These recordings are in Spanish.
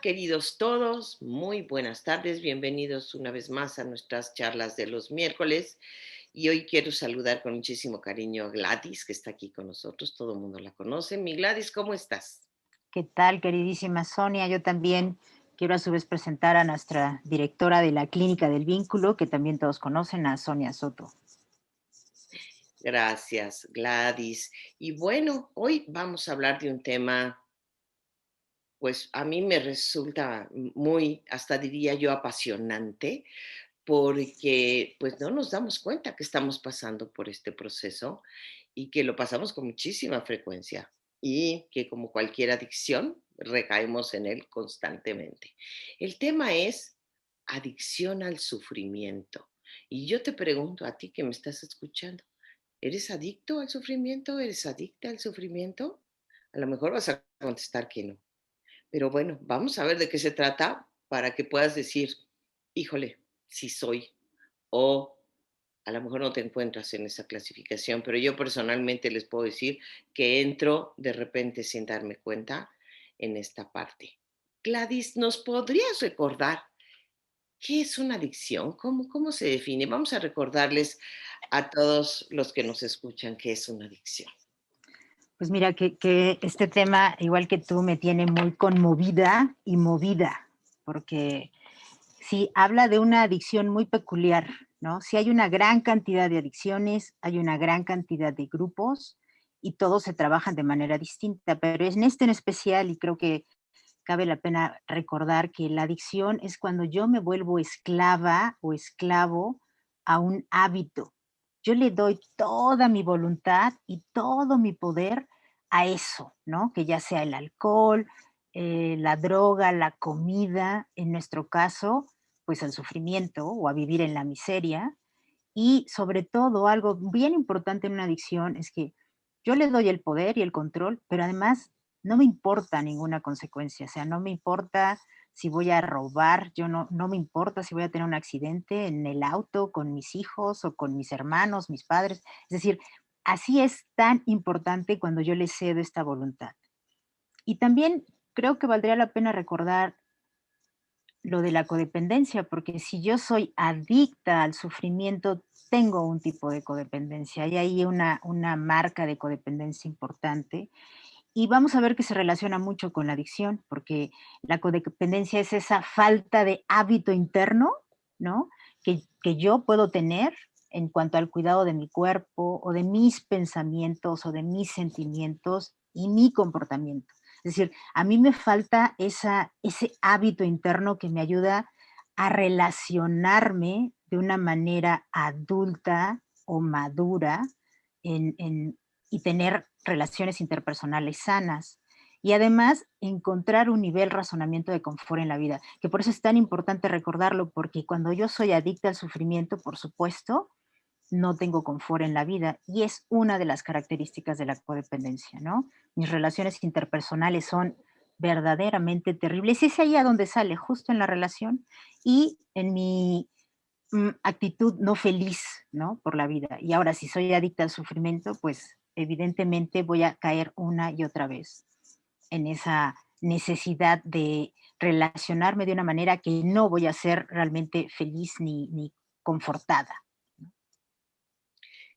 queridos todos? Muy buenas tardes, bienvenidos una vez más a nuestras charlas de los miércoles. Y hoy quiero saludar con muchísimo cariño a Gladys, que está aquí con nosotros. Todo el mundo la conoce. Mi Gladys, ¿cómo estás? ¿Qué tal, queridísima Sonia? Yo también quiero a su vez presentar a nuestra directora de la Clínica del Vínculo, que también todos conocen, a Sonia Soto. Gracias, Gladys. Y bueno, hoy vamos a hablar de un tema, pues a mí me resulta muy, hasta diría yo, apasionante, porque pues no nos damos cuenta que estamos pasando por este proceso y que lo pasamos con muchísima frecuencia y que como cualquier adicción recaemos en él constantemente. El tema es adicción al sufrimiento. Y yo te pregunto a ti que me estás escuchando, ¿eres adicto al sufrimiento? ¿Eres adicta al sufrimiento? A lo mejor vas a contestar que no. Pero bueno, vamos a ver de qué se trata para que puedas decir, híjole, sí soy, o a lo mejor no te encuentras en esa clasificación, pero yo personalmente les puedo decir que entro de repente sin darme cuenta en esta parte. Gladys, ¿nos podrías recordar qué es una adicción? ¿Cómo se define? Vamos a recordarles a todos los que nos escuchan qué es una adicción. Pues mira, que este tema, igual que tú, me tiene muy conmovida y movida, porque sí, habla de una adicción muy peculiar, ¿no? Sí hay una gran cantidad de adicciones, hay una gran cantidad de grupos y todos se trabajan de manera distinta, pero en este en especial, y creo que cabe la pena recordar que la adicción es cuando yo me vuelvo esclava o esclavo a un hábito. Yo le doy toda mi voluntad y todo mi poder a eso, ¿no? Que ya sea el alcohol, la droga, la comida, en nuestro caso, pues al sufrimiento o a vivir en la miseria. Y sobre todo, algo bien importante en una adicción es que yo le doy el poder y el control, pero además no me importa ninguna consecuencia, o sea, no me importa si voy a robar, yo no me importa si voy a tener un accidente en el auto con mis hijos o con mis hermanos, mis padres. Es decir, así es tan importante cuando yo le cedo esta voluntad. Y también creo que valdría la pena recordar lo de la codependencia, porque si yo soy adicta al sufrimiento, tengo un tipo de codependencia. Hay ahí una marca de codependencia importante. Y vamos a ver que se relaciona mucho con la adicción, porque la codependencia es esa falta de hábito interno, ¿no? Que yo puedo tener en cuanto al cuidado de mi cuerpo o de mis pensamientos o de mis sentimientos y mi comportamiento. Es decir, a mí me falta ese hábito interno que me ayuda a relacionarme de una manera adulta o madura y tener relaciones interpersonales sanas. Y además encontrar un nivel razonamiento de confort en la vida, que por eso es tan importante recordarlo, porque cuando yo soy adicta al sufrimiento, por supuesto, no tengo confort en la vida y es una de las características de la codependencia, ¿no? Mis relaciones interpersonales son verdaderamente terribles y es ahí a donde sale, justo en la relación y en mi actitud no feliz, ¿no? Por la vida. Y ahora, si soy adicta al sufrimiento, pues evidentemente voy a caer una y otra vez en esa necesidad de relacionarme de una manera que no voy a ser realmente feliz ni confortada.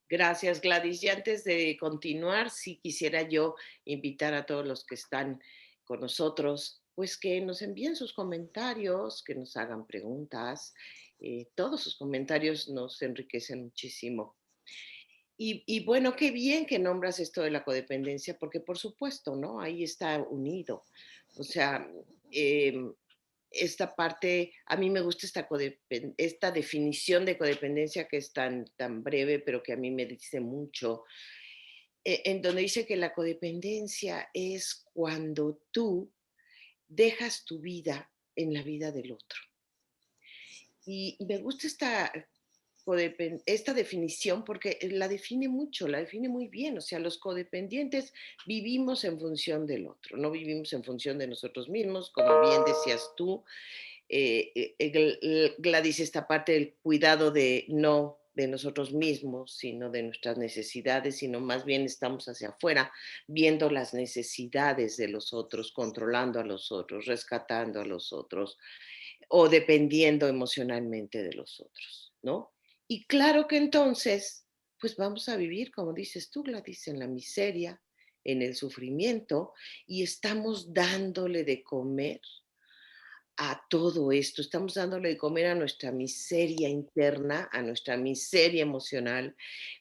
Gracias, Gladys. Y antes de continuar, sí quisiera yo invitar a todos los que están con nosotros, pues que nos envíen sus comentarios, que nos hagan preguntas. Todos sus comentarios nos enriquecen muchísimo. Y bueno, qué bien que nombras esto de la codependencia, porque por supuesto, ¿no? Ahí está unido. O sea, em, esta parte, a mí me gusta esta definición de codependencia que es tan breve, pero que a mí me dice mucho, en donde dice que la codependencia es cuando tú dejas tu vida en la vida del otro. Y me gusta esta definición porque la define mucho, la define muy bien. O sea, los codependientes vivimos en función del otro, no vivimos en función de nosotros mismos, como bien decías tú. Gladys, esta parte del cuidado de no de nosotros mismos, sino de nuestras necesidades, sino más bien estamos hacia afuera, viendo las necesidades de los otros, controlando a los otros, rescatando a los otros o dependiendo emocionalmente de los otros, ¿no? Y claro que entonces, pues vamos a vivir, como dices tú, Gladys, en la miseria, en el sufrimiento, y estamos dándole de comer a todo esto, estamos dándole de comer a nuestra miseria interna, a nuestra miseria emocional,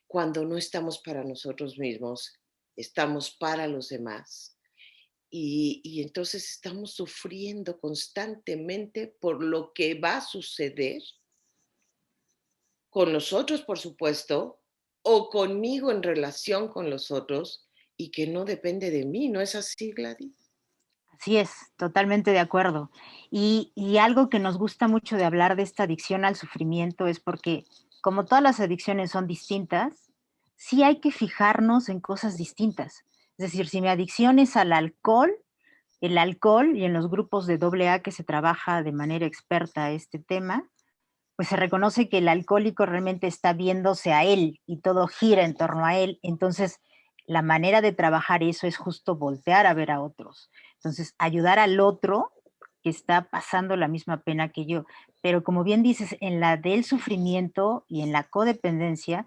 cuando no estamos para nosotros mismos, estamos para los demás. Y entonces estamos sufriendo constantemente por lo que va a suceder con nosotros, por supuesto, o conmigo en relación con los otros, y que no depende de mí, ¿no es así, Gladys? Así es, totalmente de acuerdo. Y algo que nos gusta mucho de hablar de esta adicción al sufrimiento es porque, como todas las adicciones son distintas, sí hay que fijarnos en cosas distintas. Es decir, si mi adicción es al alcohol, el alcohol y en los grupos de AA que se trabaja de manera experta este tema, pues se reconoce que el alcohólico realmente está viéndose a él y todo gira en torno a él. Entonces, la manera de trabajar eso es justo voltear a ver a otros. Entonces, ayudar al otro que está pasando la misma pena que yo. Pero como bien dices, en la del sufrimiento y en la codependencia,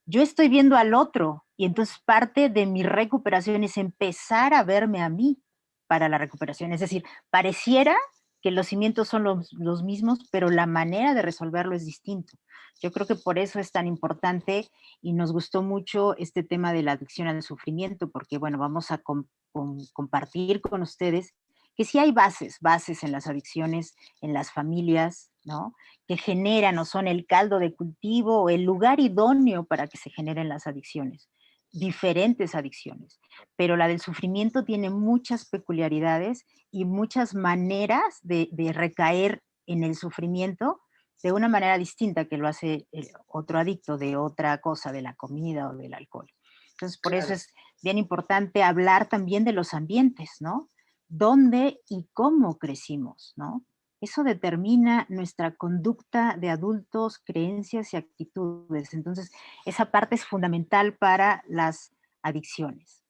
yo estoy viendo al otro y entonces parte de mi recuperación es empezar a verme a mí para la recuperación. Es decir, pareciera que los cimientos son los mismos, pero la manera de resolverlo es distinto. Yo creo que por eso es tan importante y nos gustó mucho este tema de la adicción al sufrimiento, porque bueno, vamos a compartir con ustedes que sí hay bases en las adicciones, en las familias, ¿no? Que generan o son el caldo de cultivo o el lugar idóneo para que se generen las adicciones, diferentes adicciones. Pero la del sufrimiento tiene muchas peculiaridades y muchas maneras de recaer en el sufrimiento de una manera distinta que lo hace el otro adicto de otra cosa, de la comida o del alcohol. Entonces, por eso Claro. es bien importante hablar también de los ambientes, ¿no? ¿Dónde y cómo crecimos, ¿no? Eso determina nuestra conducta de adultos, creencias y actitudes. Entonces, esa parte es fundamental para las adicciones.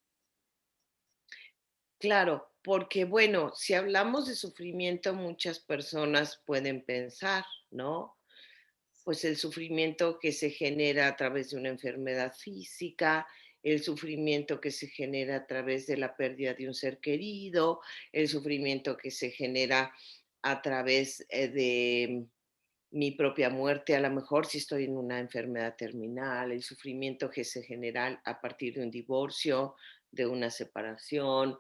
Claro, porque bueno, si hablamos de sufrimiento, muchas personas pueden pensar, ¿no? Pues el sufrimiento que se genera a través de una enfermedad física, el sufrimiento que se genera a través de la pérdida de un ser querido, el sufrimiento que se genera a través de mi propia muerte, a lo mejor si estoy en una enfermedad terminal, el sufrimiento que se genera a partir de un divorcio, de una separación,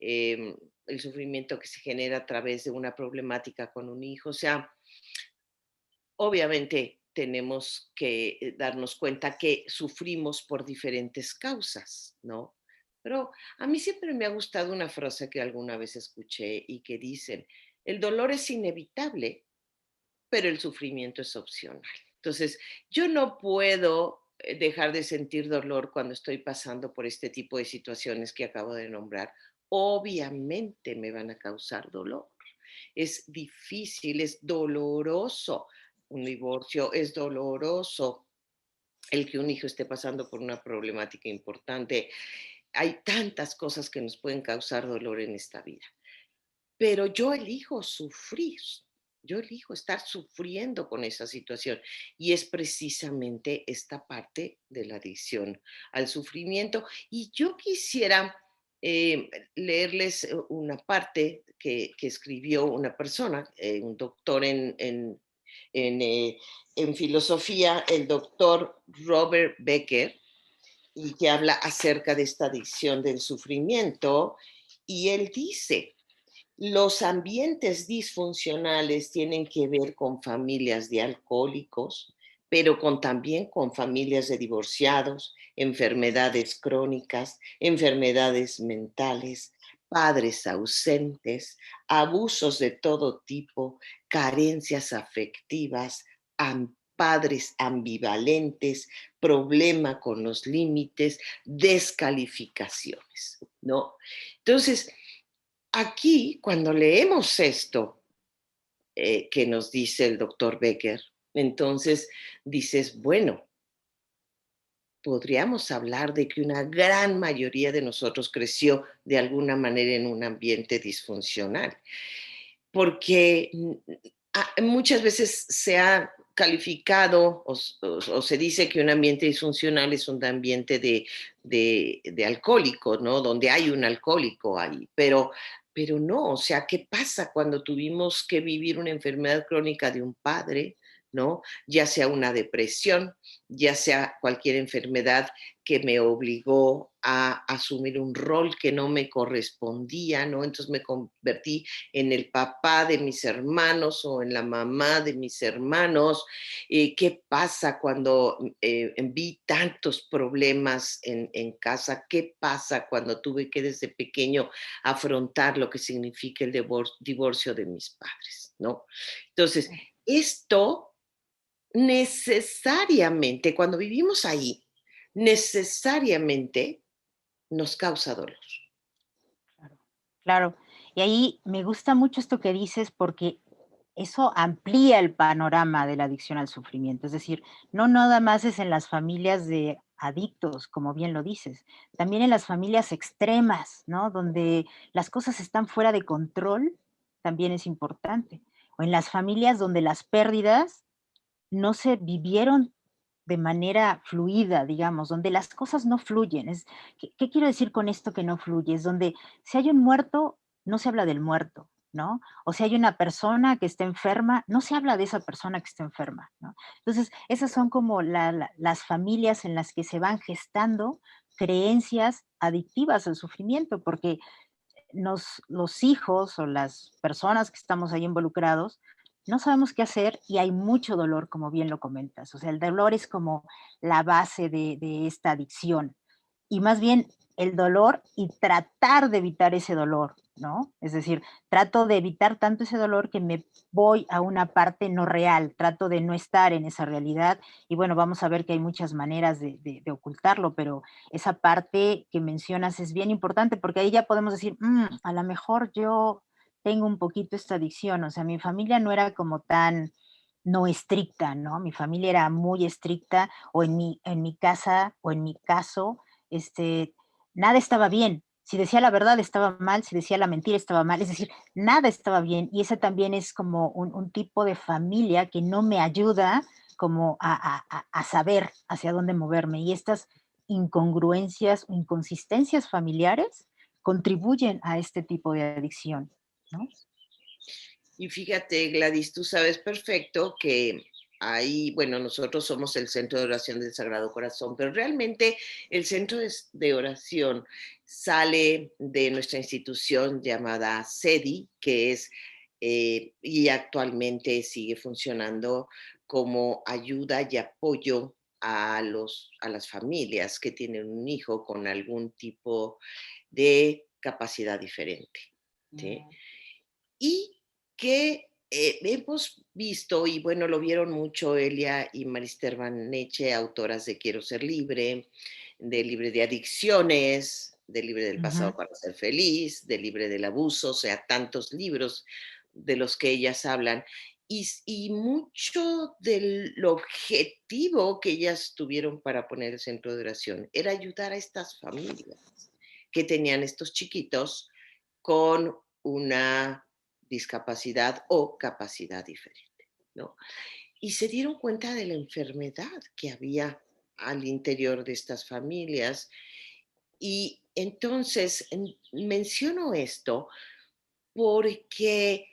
eh, el sufrimiento que se genera a través de una problemática con un hijo. O sea, obviamente tenemos que darnos cuenta que sufrimos por diferentes causas, ¿no? Pero a mí siempre me ha gustado una frase que alguna vez escuché y que dicen, el dolor es inevitable, pero el sufrimiento es opcional. Entonces, yo no puedo dejar de sentir dolor cuando estoy pasando por este tipo de situaciones que acabo de nombrar. Obviamente me van a causar dolor. Es difícil, es doloroso. Un divorcio es doloroso. El que un hijo esté pasando por una problemática importante. Hay tantas cosas que nos pueden causar dolor en esta vida. Pero yo elijo sufrir, yo elijo estar sufriendo con esa situación. Y es precisamente esta parte de la adicción al sufrimiento. Y yo quisiera leerles una parte que escribió una persona, un doctor en, eh, en filosofía, el doctor Robert Becker, y que habla acerca de esta adicción del sufrimiento. Y él dice, los ambientes disfuncionales tienen que ver con familias de alcohólicos, pero también con familias de divorciados, enfermedades crónicas, enfermedades mentales, padres ausentes, abusos de todo tipo, carencias afectivas, padres ambivalentes, problema con los límites, descalificaciones, ¿no? Entonces, aquí, cuando leemos esto que nos dice el doctor Becker, entonces dices, bueno, podríamos hablar de que una gran mayoría de nosotros creció de alguna manera en un ambiente disfuncional, porque muchas veces se ha calificado o se dice que un ambiente disfuncional es un ambiente de alcohólico, ¿no? Donde hay un alcohólico ahí, pero no, o sea, ¿qué pasa cuando tuvimos que vivir una enfermedad crónica de un padre, ¿no? Ya sea una depresión, ya sea cualquier enfermedad que me obligó a asumir un rol que no me correspondía, ¿no? Entonces me convertí en el papá de mis hermanos o en la mamá de mis hermanos. ¿Qué pasa cuando vi tantos problemas en casa? ¿Qué pasa cuando tuve que desde pequeño afrontar lo que significa el divorcio de mis padres, ¿no? Entonces, esto necesariamente, cuando vivimos ahí, necesariamente nos causa dolor. Claro, claro. Y ahí me gusta mucho esto que dices porque eso amplía el panorama de la adicción al sufrimiento. Es decir, no nada más es en las familias de adictos, como bien lo dices, también en las familias extremas, ¿no? Donde las cosas están fuera de control, también es importante. O en las familias donde las pérdidas no se vivieron de manera fluida, digamos, donde las cosas no fluyen. ¿Qué quiero decir con esto que no fluye? Es donde si hay un muerto, no se habla del muerto, ¿no? O si hay una persona que está enferma, no se habla de esa persona que está enferma, ¿no? Entonces, esas son como las familias en las que se van gestando creencias adictivas al sufrimiento, porque los hijos o las personas que estamos ahí involucrados no sabemos qué hacer y hay mucho dolor, como bien lo comentas. O sea, el dolor es como la base de esta adicción. Y más bien el dolor y tratar de evitar ese dolor, ¿no? Es decir, trato de evitar tanto ese dolor que me voy a una parte no real, trato de no estar en esa realidad. Y bueno, vamos a ver que hay muchas maneras de ocultarlo, pero esa parte que mencionas es bien importante porque ahí ya podemos decir, a lo mejor yo tengo un poquito esta adicción, o sea, mi familia no era como tan no estricta, ¿no? Mi familia era muy estricta, o en mi casa, o en mi caso, este, nada estaba bien. Si decía la verdad estaba mal, si decía la mentira estaba mal, es decir, nada estaba bien. Y ese también es como un tipo de familia que no me ayuda como a saber hacia dónde moverme. Y estas incongruencias o inconsistencias familiares contribuyen a este tipo de adicción, ¿no? Y fíjate, Gladys, tú sabes perfecto que ahí, bueno, nosotros somos el Centro de Oración del Sagrado Corazón, pero realmente el Centro de Oración sale de nuestra institución llamada SEDI, que es, y actualmente sigue funcionando como ayuda y apoyo a las familias que tienen un hijo con algún tipo de capacidad diferente. ¿Sí? Mm, Y que hemos visto, y bueno, lo vieron mucho Elia y Marister Van Neche, autoras de Quiero ser libre, de Libre de adicciones, de Libre del ujú. pasado para ser feliz, de Libre del abuso, o sea, tantos libros de los que ellas hablan. Y mucho del objetivo que ellas tuvieron para poner el centro de oración era ayudar a estas familias que tenían estos chiquitos con una discapacidad o capacidad diferente, ¿no? Y se dieron cuenta de la enfermedad que había al interior de estas familias. Y entonces menciono esto porque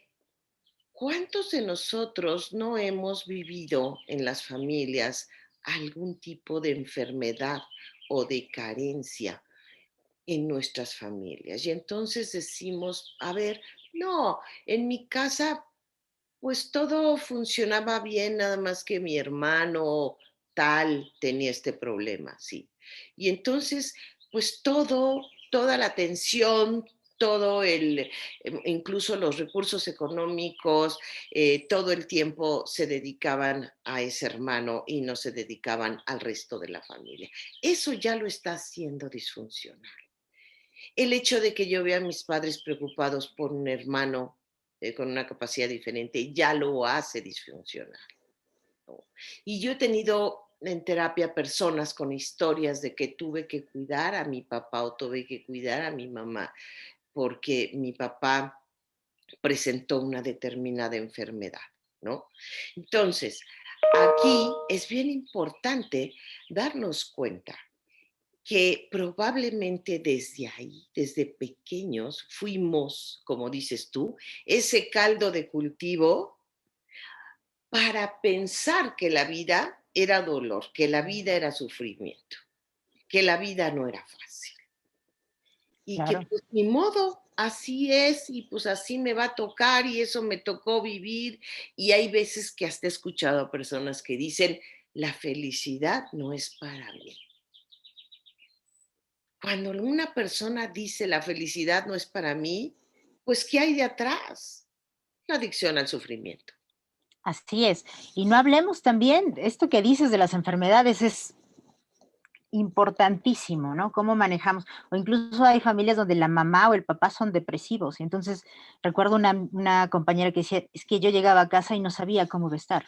¿cuántos de nosotros no hemos vivido en las familias algún tipo de enfermedad o de carencia en nuestras familias? Y entonces decimos, a ver, no, en mi casa pues todo funcionaba bien, nada más que mi hermano tal tenía este problema, sí. Y entonces, pues toda la atención, todo incluso los recursos económicos, todo el tiempo se dedicaban a ese hermano y no se dedicaban al resto de la familia. Eso ya lo está haciendo disfuncional. El hecho de que yo vea a mis padres preocupados por un hermano con una capacidad diferente ya lo hace disfuncional, ¿no? Y yo he tenido en terapia personas con historias de que tuve que cuidar a mi papá o tuve que cuidar a mi mamá porque mi papá presentó una determinada enfermedad, ¿no? Entonces, aquí es bien importante darnos cuenta que probablemente desde ahí, desde pequeños, fuimos, como dices tú, ese caldo de cultivo para pensar que la vida era dolor, que la vida era sufrimiento, que la vida no era fácil y que Claro. pues ni modo, así es y pues así me va a tocar y eso me tocó vivir. Y hay veces que hasta he escuchado a personas que dicen, la felicidad no es para mí. Cuando una persona dice la felicidad no es para mí, pues ¿qué hay de atrás? La adicción al sufrimiento. Así es. Y no hablemos también, esto que dices de las enfermedades es importantísimo, ¿no? Cómo manejamos, o incluso hay familias donde la mamá o el papá son depresivos. Y entonces recuerdo una compañera que decía, es que yo llegaba a casa y no sabía cómo iba a estar.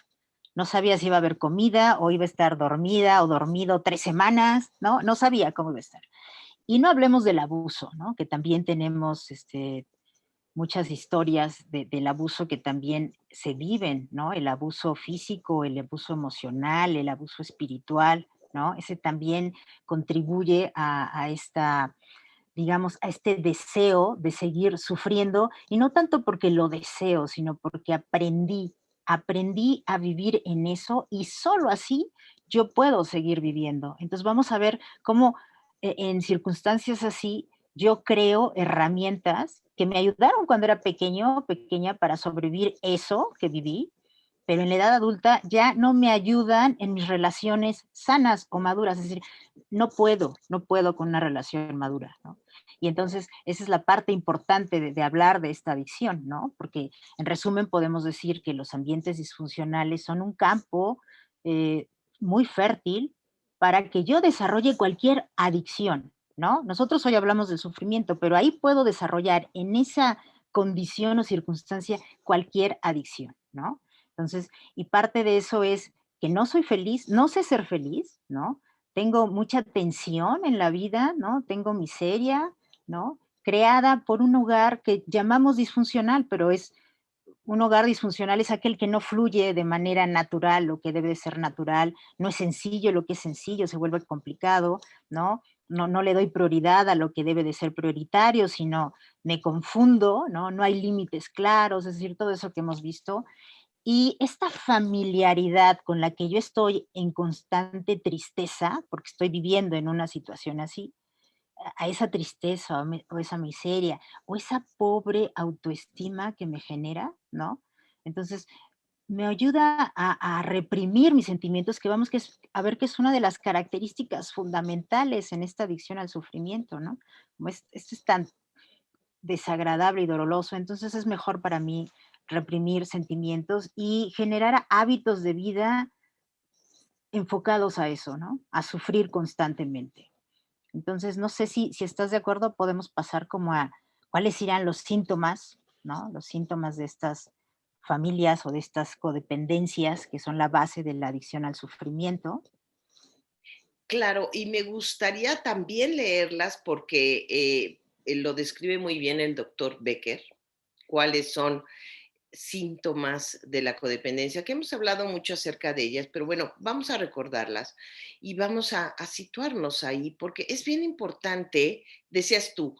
No sabía si iba a haber comida o iba a estar dormida o dormido 3 semanas, ¿no? No sabía cómo iba a estar. Y no hablemos del abuso, ¿no? Que también tenemos muchas historias del abuso que también se viven, ¿no? El abuso físico, el abuso emocional, el abuso espiritual, ¿no? Ese también contribuye a esta, digamos, a este deseo de seguir sufriendo, y no tanto porque lo deseo, sino porque aprendí a vivir en eso y solo así yo puedo seguir viviendo. Entonces vamos a ver cómo en circunstancias así yo creo herramientas que me ayudaron cuando era pequeño o pequeña para sobrevivir eso que viví, pero en la edad adulta ya no me ayudan en mis relaciones sanas o maduras. Es decir, no puedo con una relación madura, ¿no? Y entonces esa es la parte importante de hablar de esta adicción, ¿no? Porque en resumen podemos decir que los ambientes disfuncionales son un campo eh, muy fértil para que yo desarrolle cualquier adicción, ¿no? Nosotros hoy hablamos del sufrimiento, pero ahí puedo desarrollar en esa condición o circunstancia cualquier adicción, ¿no? Entonces, y parte de eso es que no soy feliz, no sé ser feliz, ¿no? Tengo mucha tensión en la vida, ¿no? Tengo miseria, ¿no? Creada por un hogar que llamamos disfuncional, pero es un hogar disfuncional es aquel que no fluye de manera natural, lo que debe de ser natural, no es sencillo, lo que es sencillo se vuelve complicado, ¿no? No le doy prioridad a lo que debe de ser prioritario, sino me confundo, ¿no? No hay límites claros, es decir, todo eso que hemos visto. Y esta familiaridad con la que yo estoy en constante tristeza, porque estoy viviendo en una situación así, a esa tristeza o esa miseria o esa pobre autoestima que me genera, ¿no? Entonces, me ayuda a reprimir mis sentimientos, que vamos que es, a ver que es una de las características fundamentales en esta adicción al sufrimiento, ¿no? Como esto es tan desagradable y doloroso, entonces es mejor para mí reprimir sentimientos y generar hábitos de vida enfocados a eso, ¿no? A sufrir constantemente. Entonces, no sé si estás de acuerdo, podemos pasar como a cuáles irán los síntomas, ¿no? Los síntomas de estas familias o de estas codependencias que son la base de la adicción al sufrimiento. Claro, y me gustaría también leerlas porque lo describe muy bien el doctor Becker, cuáles son síntomas de la codependencia, que hemos hablado mucho acerca de ellas, pero bueno, vamos a recordarlas y vamos a situarnos ahí, porque es bien importante, decías tú,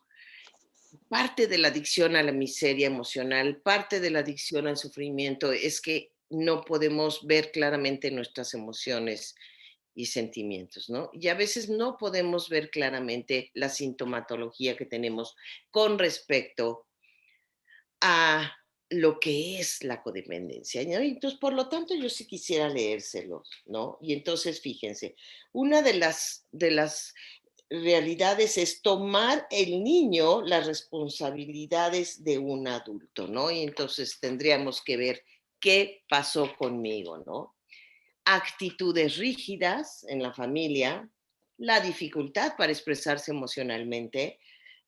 parte de la adicción a la miseria emocional, parte de la adicción al sufrimiento es que no podemos ver claramente nuestras emociones y sentimientos, ¿no? Y a veces no podemos ver claramente la sintomatología que tenemos con respecto a lo que es la codependencia, ¿no? Entonces, por lo tanto, yo sí quisiera leérselos, ¿no? Y entonces, fíjense, una de las realidades es tomar el niño las responsabilidades de un adulto, ¿no? Y entonces tendríamos que ver qué pasó conmigo, ¿no? Actitudes rígidas en la familia, la dificultad para expresarse emocionalmente,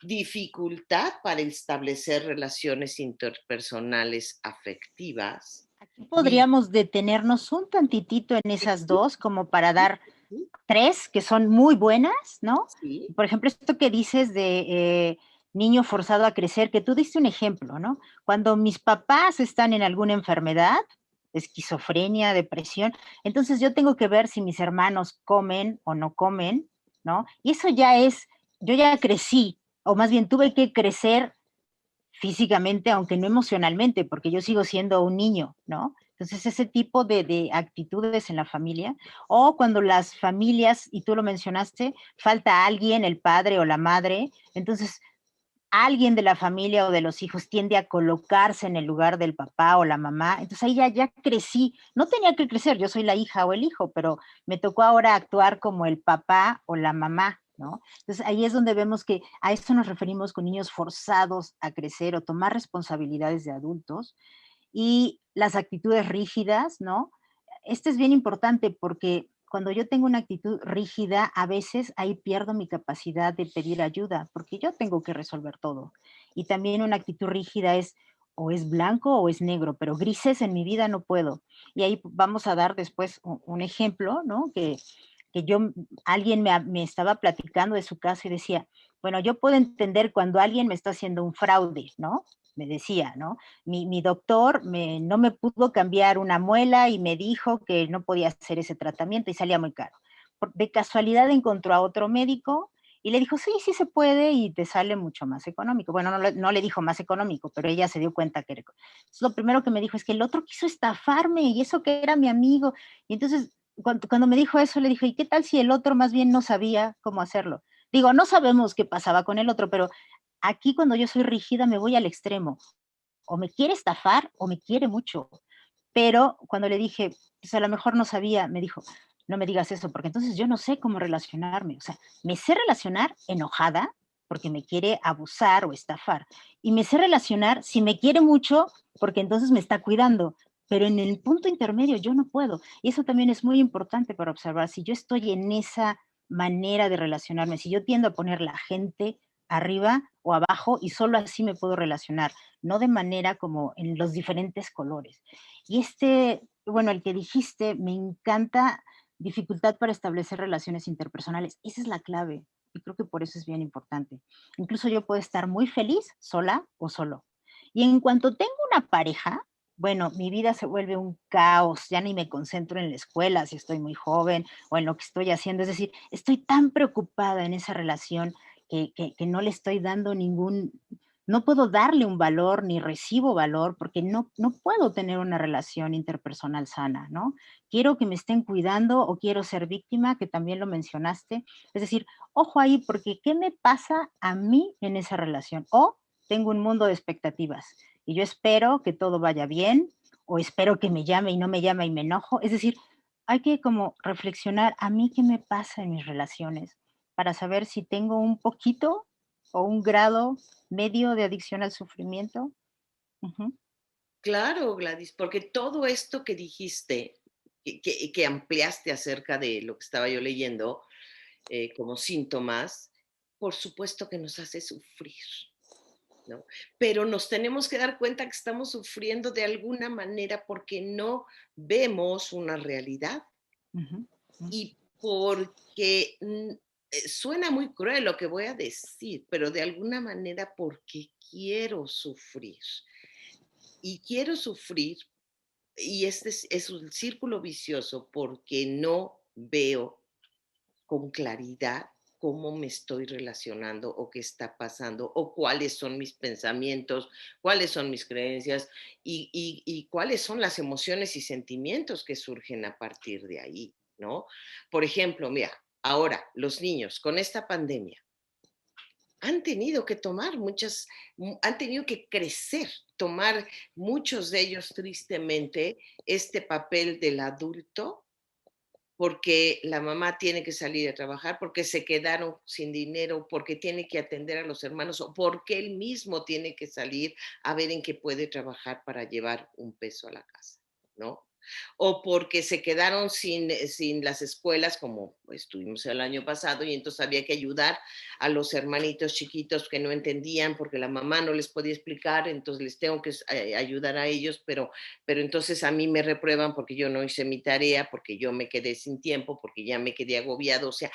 dificultad para establecer relaciones interpersonales afectivas, Aquí Vi podríamos detenernos un tantitito en sí, esas dos, como para sí, dar sí, tres que son muy buenas, ¿no? sí, Por ejemplo, esto que dices de niño forzado a crecer, que tú diste un ejemplo, ¿no? Cuando mis papás están en alguna enfermedad, esquizofrenia, depresión, entonces yo tengo que ver si mis hermanos comen o no comen, ¿no? Y eso ya es, yo ya crecí, o más bien tuve que crecer físicamente, aunque no emocionalmente, porque yo sigo siendo un niño, ¿no? Entonces, ese tipo de actitudes en la familia, o cuando las familias, y tú lo mencionaste, falta alguien, el padre o la madre, entonces alguien de la familia o de los hijos tiende a colocarse en el lugar del papá o la mamá, entonces ahí ya crecí, no tenía que crecer, yo soy la hija o el hijo, pero me tocó ahora actuar como el papá o la mamá, ¿no? Entonces ahí es donde vemos que a esto nos referimos con niños forzados a crecer o tomar responsabilidades de adultos y las actitudes rígidas, ¿no? Este es bien importante porque cuando yo tengo una actitud rígida, a veces ahí pierdo mi capacidad de pedir ayuda, porque yo tengo que resolver todo. Y también una actitud rígida es o es blanco o es negro, pero grises en mi vida no puedo. Y ahí vamos a dar después un ejemplo, ¿no? Que yo, alguien me estaba platicando de su caso y decía, bueno, yo puedo entender cuando alguien me está haciendo un fraude, ¿no? Me decía, ¿no? Mi doctor no me pudo cambiar una muela y me dijo que no podía hacer ese tratamiento y salía muy caro. De casualidad encontró a otro médico y le dijo, sí, sí se puede y te sale mucho más económico. Bueno, no le dijo más económico, pero ella se dio cuenta que era. Entonces, lo primero que me dijo es que el otro quiso estafarme y eso que era mi amigo. Y entonces, cuando me dijo eso, le dije, ¿y qué tal si el otro más bien no sabía cómo hacerlo? Digo, no sabemos qué pasaba con el otro, pero aquí cuando yo soy rígida me voy al extremo o me quiere estafar o me quiere mucho. Pero cuando le dije, pues a lo mejor no sabía, me dijo, no me digas eso, porque entonces yo no sé cómo relacionarme. O sea, me sé relacionar enojada porque me quiere abusar o estafar. Y me sé relacionar si me quiere mucho porque entonces me está cuidando. Pero en el punto intermedio yo no puedo. Y eso también es muy importante para observar. Si yo estoy en esa manera de relacionarme, si yo tiendo a poner la gente arriba o abajo y solo así me puedo relacionar, no de manera como en los diferentes colores. Y bueno, el que dijiste, me encanta dificultad para establecer relaciones interpersonales. Esa es la clave. Y creo que por eso es bien importante. Incluso yo puedo estar muy feliz sola o solo. Y en cuanto tengo una pareja, bueno, mi vida se vuelve un caos, ya ni me concentro en la escuela si estoy muy joven o en lo que estoy haciendo. Es decir, estoy tan preocupada en esa relación que no le estoy dando no puedo darle un valor ni recibo valor porque no puedo tener una relación interpersonal sana, ¿no? Quiero que me estén cuidando o quiero ser víctima, que también lo mencionaste. Es decir, ojo ahí, porque ¿qué me pasa a mí en esa relación? O tengo un mundo de expectativas y yo espero que todo vaya bien o espero que me llame y no me llama y me enojo. Es decir, hay que como reflexionar a mí qué me pasa en mis relaciones para saber si tengo un poquito o un grado medio de adicción al sufrimiento. Ujú, claro, Gladys, porque todo esto que dijiste, que ampliaste acerca de lo que estaba yo leyendo, como síntomas, por supuesto que nos hace sufrir, ¿no? Pero nos tenemos que dar cuenta que estamos sufriendo de alguna manera porque no vemos una realidad ujú, mm, y porque suena muy cruel lo que voy a decir, pero de alguna manera porque quiero sufrir. Y quiero sufrir, y este es un círculo vicioso porque no veo con claridad cómo me estoy relacionando o qué está pasando o cuáles son mis pensamientos, cuáles son mis creencias y cuáles son las emociones y sentimientos que surgen a partir de ahí, ¿no? Por ejemplo, mira, ahora los niños con esta pandemia han tenido que tomar han tenido que crecer, tomar muchos de ellos tristemente este papel del adulto porque la mamá tiene que salir a trabajar, porque se quedaron sin dinero, porque tiene que atender a los hermanos o porque él mismo tiene que salir a ver en qué puede trabajar para llevar un peso a la casa, ¿no? o porque se quedaron sin las escuelas, como estuvimos el año pasado, y entonces había que ayudar a los hermanitos chiquitos que no entendían porque la mamá no les podía explicar, entonces les tengo que ayudar a ellos, pero entonces a mí me reprueban porque yo no hice mi tarea, porque yo me quedé sin tiempo, porque ya me quedé agobiado. O sea,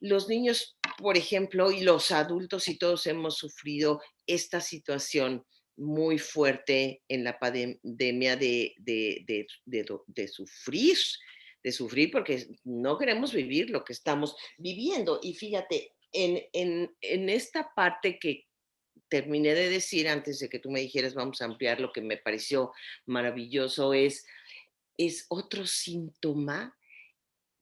los niños, por ejemplo, y los adultos y todos hemos sufrido esta situación muy fuerte en la pandemia de sufrir porque no queremos vivir lo que estamos viviendo. Y fíjate, en esta parte que terminé de decir antes de que tú me dijeras, vamos a ampliar lo que me pareció maravilloso, es otro síntoma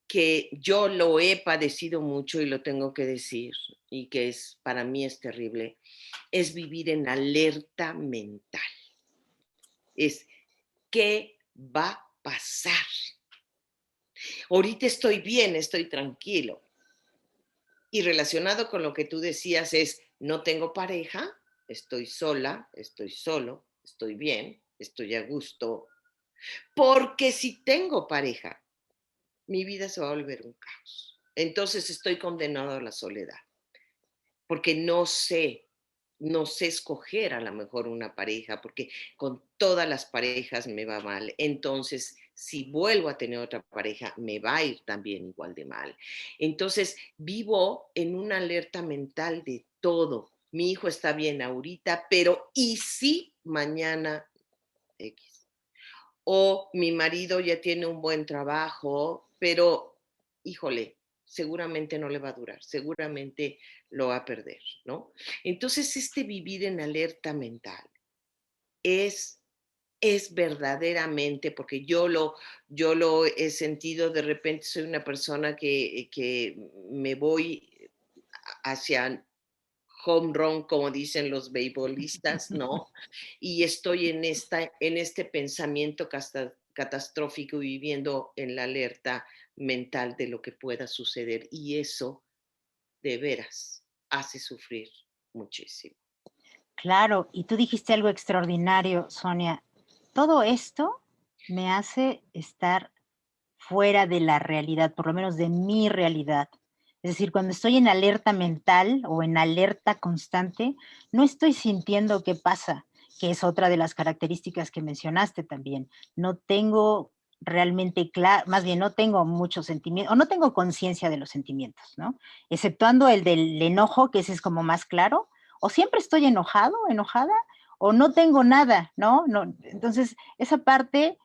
que yo lo he padecido mucho y lo tengo que decir, y que para mí es terrible, es vivir en alerta mental. Es qué va a pasar. Ahorita estoy bien, estoy tranquilo. Y relacionado con lo que tú decías es, no tengo pareja, estoy sola, estoy solo, estoy bien, estoy a gusto, porque si tengo pareja, mi vida se va a volver un caos. Entonces estoy condenado a la soledad, porque no sé escoger a lo mejor una pareja, porque con todas las parejas me va mal. Entonces, si vuelvo a tener otra pareja, me va a ir también igual de mal. Entonces, vivo en una alerta mental de todo. Mi hijo está bien ahorita, pero ¿y si mañana X? O mi marido ya tiene un buen trabajo, pero híjole, seguramente no le va a durar, seguramente lo va a perder, ¿no? Entonces, este vivir en alerta mental es, es verdaderamente, porque yo lo he sentido, de repente soy una persona que me voy hacia home run, como dicen los beisbolistas, ¿no? Y estoy en este pensamiento catastrófico, viviendo en la alerta mental de lo que pueda suceder. Y eso, de veras, hace sufrir muchísimo. Claro, y tú dijiste algo extraordinario, Sonia. Todo esto me hace estar fuera de la realidad, por lo menos de mi realidad. Es decir, cuando estoy en alerta mental o en alerta constante, no estoy sintiendo qué pasa, que es otra de las características que mencionaste también. No tengo realmente claro, más bien no tengo mucho sentimiento, o no tengo conciencia de los sentimientos, ¿no? Exceptuando el del enojo, que ese es como más claro, o siempre estoy enojado, enojada, o no tengo nada, ¿no? No, entonces, esa parte,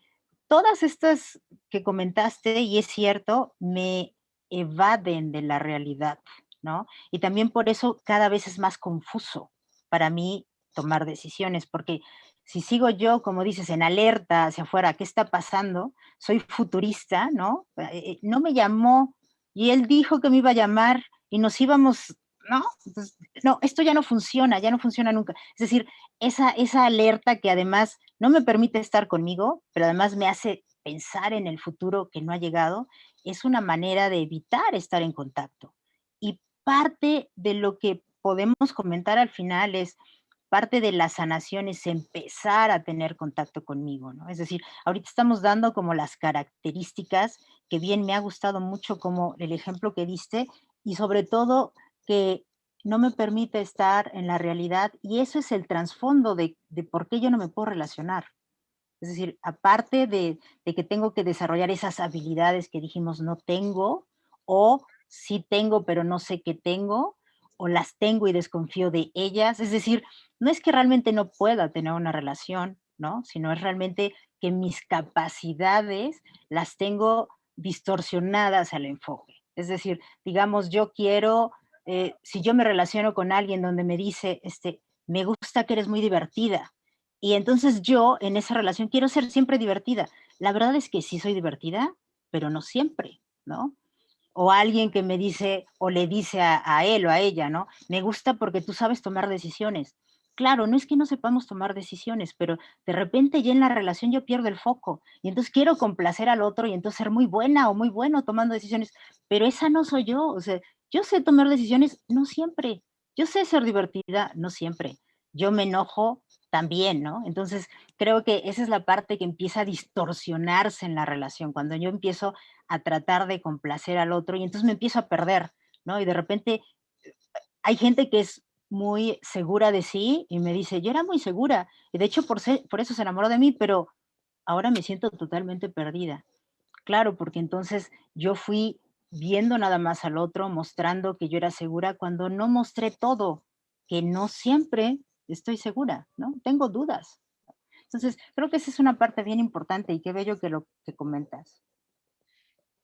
todas estas que comentaste, y es cierto, me evaden de la realidad, ¿no? Y también por eso cada vez es más confuso para mí tomar decisiones, porque si sigo yo, como dices, en alerta hacia afuera, ¿qué está pasando? Soy futurista, ¿no? No me llamó y él dijo que me iba a llamar y nos íbamos, ¿no? Entonces, no, esto ya no funciona nunca. Es decir, esa alerta que además no me permite estar conmigo, pero además me hace pensar en el futuro que no ha llegado, es una manera de evitar estar en contacto. Y parte de lo que podemos comentar al final es, parte de la sanación es empezar a tener contacto conmigo, ¿no? Es decir, ahorita estamos dando como las características, que bien me ha gustado mucho como el ejemplo que diste, y sobre todo que no me permite estar en la realidad, y eso es el trasfondo de por qué yo no me puedo relacionar. Es decir, aparte de que tengo que desarrollar esas habilidades que dijimos no tengo, o sí tengo, pero no sé qué tengo, o las tengo y desconfío de ellas. Es decir, no es que realmente no pueda tener una relación, ¿no? Sino es realmente que mis capacidades las tengo distorsionadas al enfoque. Es decir, digamos, yo quiero, si yo me relaciono con alguien donde me dice, me gusta que eres muy divertida, y entonces yo en esa relación quiero ser siempre divertida. La verdad es que sí soy divertida, pero no siempre, ¿no? O alguien que me dice o le dice a él o a ella, ¿no? Me gusta porque tú sabes tomar decisiones. Claro, no es que no sepamos tomar decisiones, pero de repente ya en la relación yo pierdo el foco y entonces quiero complacer al otro y entonces ser muy buena o muy bueno tomando decisiones, pero esa no soy yo. O sea, yo sé tomar decisiones, no siempre. Yo sé ser divertida, no siempre. Yo me enojo también, ¿no? Entonces, creo que esa es la parte que empieza a distorsionarse en la relación, cuando yo empiezo a tratar de complacer al otro y entonces me empiezo a perder, ¿no? Y de repente hay gente que es muy segura de sí y me dice, yo era muy segura, y de hecho por eso se enamoró de mí, pero ahora me siento totalmente perdida. Claro, porque entonces yo fui viendo nada más al otro, mostrando que yo era segura cuando no mostré todo, que no siempre estoy segura, ¿no? Tengo dudas. Entonces, creo que esa es una parte bien importante y qué bello que lo que comentas.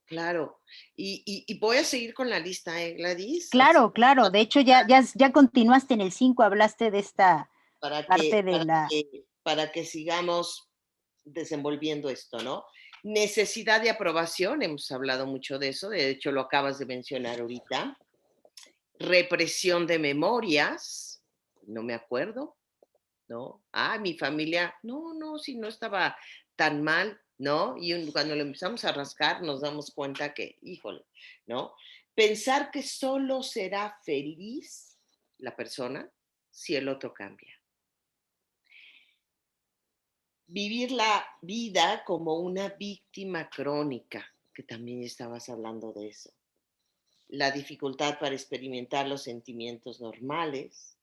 Claro. Y voy a seguir con la lista, Gladys, así Claro, claro, de hecho ya continuaste en el 5, hablaste de esta para parte que, de para la que, para que sigamos desenvolviendo esto, ¿no? Necesidad de aprobación, hemos hablado mucho de eso, de hecho lo acabas de mencionar ahorita. Represión de memorias, no me acuerdo, ¿no? Ah, mi familia, no, no, si no estaba tan mal, ¿no? Y cuando lo empezamos a rascar nos damos cuenta que, híjole, ¿no? Pensar que solo será feliz la persona si el otro cambia. Vivir la vida como una víctima crónica, que también estabas hablando de eso. La dificultad para experimentar los sentimientos normales,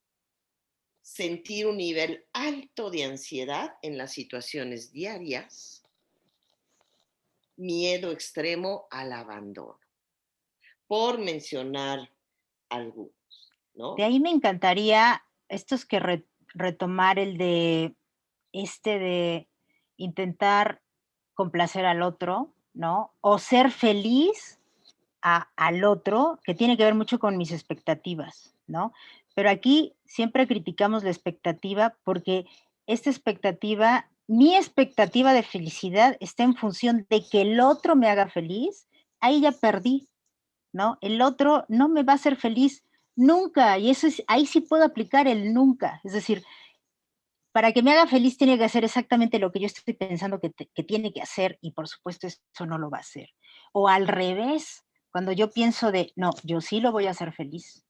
sentir un nivel alto de ansiedad en las situaciones diarias, miedo extremo al abandono, por mencionar algunos, de ¿no? ahí me encantaría estos que retomar el de de intentar complacer al otro, ¿no? O ser feliz al otro, que tiene que ver mucho con mis expectativas, ¿no? Pero aquí siempre criticamos la expectativa porque esta expectativa, mi expectativa de felicidad está en función de que el otro me haga feliz, ahí ya perdí, ¿no? El otro no me va a hacer feliz nunca, y eso es, ahí sí puedo aplicar el nunca, es decir, para que me haga feliz tiene que hacer exactamente lo que yo estoy pensando que tiene que hacer y por supuesto eso no lo va a hacer. O al revés, cuando yo pienso de, no, yo sí lo voy a hacer feliz,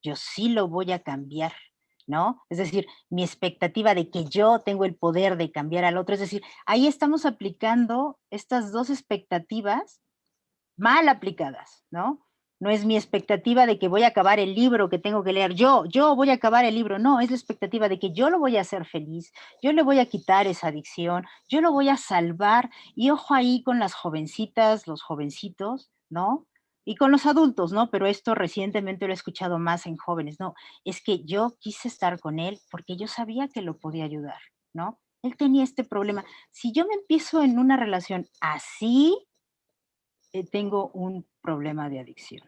yo sí lo voy a cambiar, ¿no? Es decir, mi expectativa de que yo tengo el poder de cambiar al otro, es decir, ahí estamos aplicando estas dos expectativas mal aplicadas, ¿no? No es mi expectativa de que voy a acabar el libro que tengo que leer. Yo voy a acabar el libro. No, es la expectativa de que yo lo voy a hacer feliz, yo le voy a quitar esa adicción, yo lo voy a salvar. Y ojo ahí con las jovencitas, los jovencitos, ¿no? Y con los adultos, ¿no? Pero esto recientemente lo he escuchado más en jóvenes, ¿no? Es que yo quise estar con él porque yo sabía que lo podía ayudar, ¿no? Él tenía este problema. Si yo me empiezo en una relación así, tengo un problema de adicción,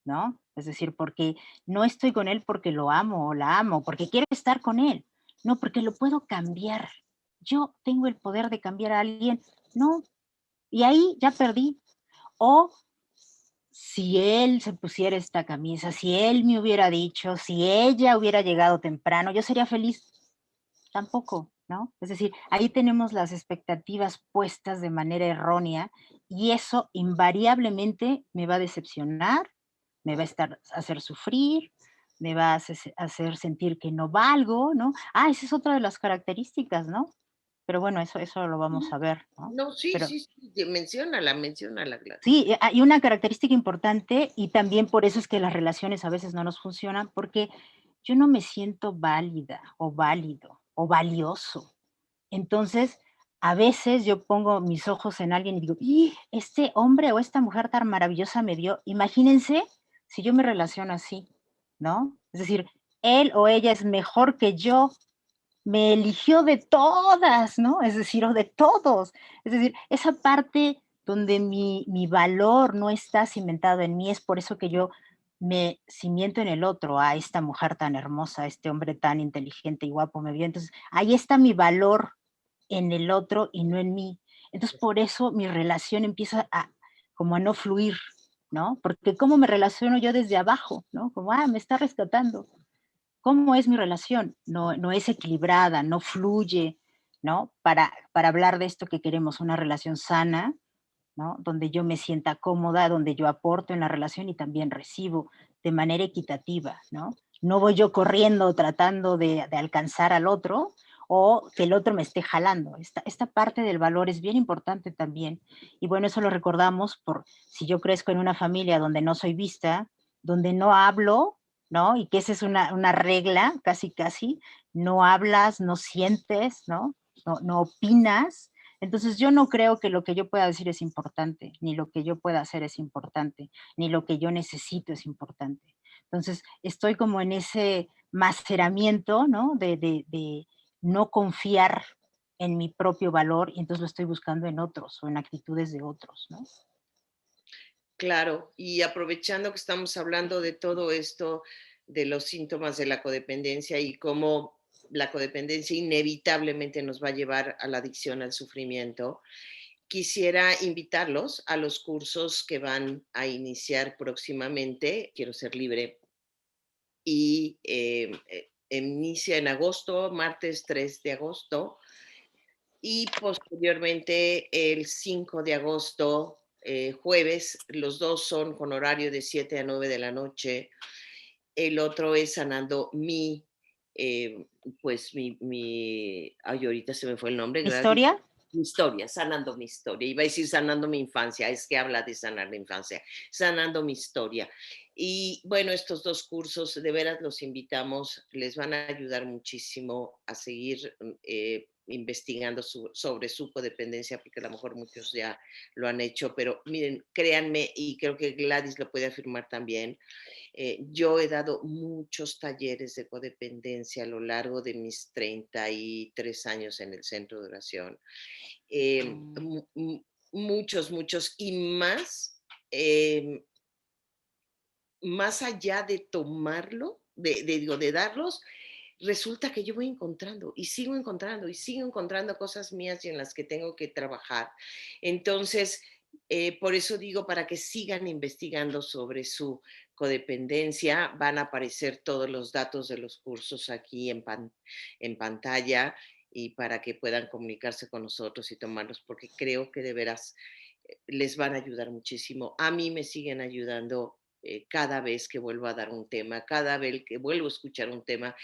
¿no? Es decir, porque no estoy con él porque lo amo o la amo, porque quiero estar con él, no, porque lo puedo cambiar. Yo tengo el poder de cambiar a alguien, no, y ahí ya perdí. O si él se pusiera esta camisa, si él me hubiera dicho, si ella hubiera llegado temprano, yo sería feliz. Tampoco, ¿no? Es decir, ahí tenemos las expectativas puestas de manera errónea y eso invariablemente me va a decepcionar, me va a hacer sufrir, me va a hacer sentir que no valgo, ¿no? Ah, esa es otra de las características, ¿no? Pero bueno, eso lo vamos a ver, ¿no? No, sí, Pero sí, sí, menciónala, Gladys. sí, hay una característica importante y también por eso es que las relaciones a veces no nos funcionan, porque yo no me siento válida o válido o valioso. Entonces, a veces yo pongo mis ojos en alguien y digo, ¡y este hombre o esta mujer tan maravillosa me vio! Imagínense si yo me relaciono así, ¿no? Es decir, él o ella es mejor que yo, me eligió de todas, ¿no? Es decir, o de todos. Es decir, esa parte donde mi valor no está cimentado en mí, es por eso que yo me cimiento en el otro, a esta mujer tan hermosa, a este hombre tan inteligente y guapo me vio. Entonces, ahí está mi valor en el otro y no en mí. Entonces, por eso mi relación empieza a como a no fluir, ¿no? Porque cómo me relaciono yo desde abajo, ¿no? Como, me está rescatando. ¿Cómo es mi relación? No es equilibrada, no fluye, ¿no? Para hablar de esto que queremos, una relación sana, ¿no? Donde yo me sienta cómoda, donde yo aporto en la relación y también recibo de manera equitativa, ¿no? No voy yo corriendo tratando de alcanzar al otro o que el otro me esté jalando. Esta parte del valor es bien importante también. Y bueno, eso lo recordamos por si yo crezco en una familia donde no soy vista, donde no hablo, ¿no? Y que esa es una regla, casi, casi, no hablas, no sientes, ¿no? No opinas. Entonces yo no creo que lo que yo pueda decir es importante, ni lo que yo pueda hacer es importante, ni lo que yo necesito es importante. Entonces estoy como en ese maceramiento, ¿no? De no confiar en mi propio valor y entonces lo estoy buscando en otros o en actitudes de otros, ¿no? Claro, y aprovechando que estamos hablando de todo esto, de los síntomas de la codependencia y cómo la codependencia inevitablemente nos va a llevar a la adicción al sufrimiento, quisiera invitarlos a los cursos que van a iniciar próximamente. Quiero ser libre y inicia en agosto, martes 3 de agosto, y posteriormente el 5 de agosto, jueves. Los dos son con horario de 7 a 9 de la noche. El otro es sanando eh, ay, ahorita se me fue el nombre, gracias. ¿Historia? Mi historia, sanando mi historia. Iba a decir sanando mi infancia, es que habla de sanar la infancia, sanando mi historia. Y bueno, estos dos cursos de veras los invitamos, les van a ayudar muchísimo a seguir investigando sobre su codependencia, porque a lo mejor muchos ya lo han hecho, pero miren, créanme, y creo que Gladys lo puede afirmar también, yo he dado muchos talleres de codependencia a lo largo de mis 33 años en el centro de oración. Mm. Muchos, muchos, y más, eh, más allá de tomarlo, digo, de darlos, resulta que yo voy encontrando y sigo encontrando cosas mías y en las que tengo que trabajar. Entonces, por eso digo, para que sigan investigando sobre su codependencia, van a aparecer todos los datos de los cursos aquí en pantalla y para que puedan comunicarse con nosotros y tomarlos, porque creo que de veras les van a ayudar muchísimo. A mí me siguen ayudando cada vez que vuelvo a dar un tema, cada vez que vuelvo a escuchar un tema,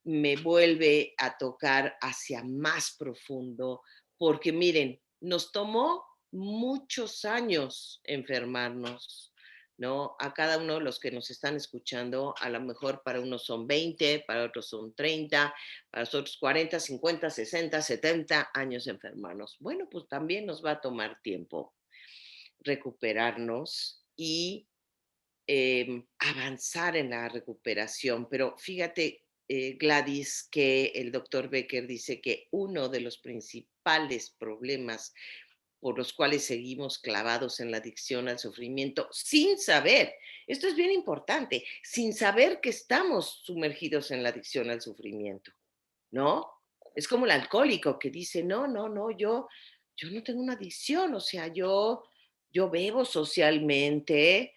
me vuelve a tocar hacia más profundo, porque miren, nos tomó muchos años enfermarnos, ¿no? A cada uno de los que nos están escuchando, a lo mejor para unos son 20, para otros son 30, para otros 40, 50, 60, 70 años enfermarnos. Bueno, pues también nos va a tomar tiempo recuperarnos y avanzar en la recuperación. Pero fíjate, Gladys, que el doctor Becker dice que uno de los principales problemas por los cuales seguimos clavados en la adicción al sufrimiento sin saber, esto es bien importante, sin saber que estamos sumergidos en la adicción al sufrimiento, ¿no? Es como el alcohólico que dice, no, no, no, yo no tengo una adicción, o sea, yo bebo socialmente,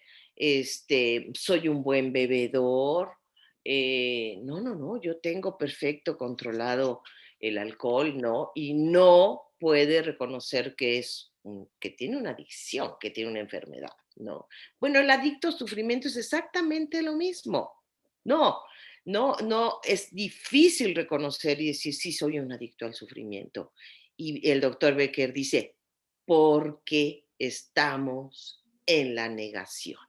soy un buen bebedor, no, no, no, yo tengo perfecto controlado el alcohol, ¿no? Y no puede reconocer que que tiene una adicción, que tiene una enfermedad, ¿no? Bueno, el adicto al sufrimiento es exactamente lo mismo. No, no, no, es difícil reconocer y decir, sí, soy un adicto al sufrimiento. Y el doctor Becker dice, porque estamos en la negación.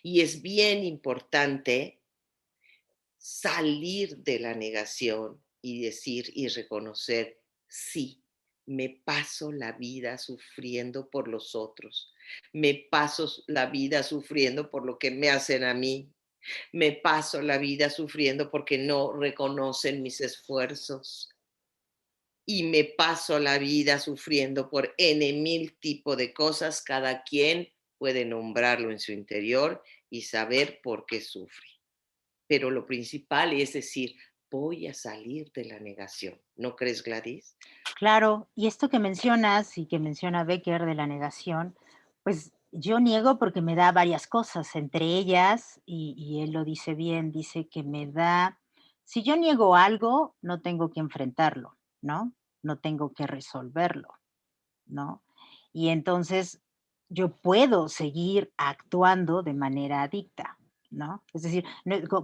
Y es bien importante salir de la negación y decir y reconocer, sí, me paso la vida sufriendo por los otros, me paso la vida sufriendo por lo que me hacen a mí, me paso la vida sufriendo porque no reconocen mis esfuerzos y me paso la vida sufriendo por N mil tipo de cosas. Cada quien puede nombrarlo en su interior y saber por qué sufre. Pero lo principal es decir, voy a salir de la negación. ¿No crees, Gladys? Claro, y esto que mencionas y que menciona Becker de la negación, pues yo niego porque me da varias cosas, entre ellas, y él lo dice bien, dice que me da, si yo niego algo, no tengo que enfrentarlo, ¿no? No tengo que resolverlo, ¿no? Y entonces yo puedo seguir actuando de manera adicta, ¿no? Es decir,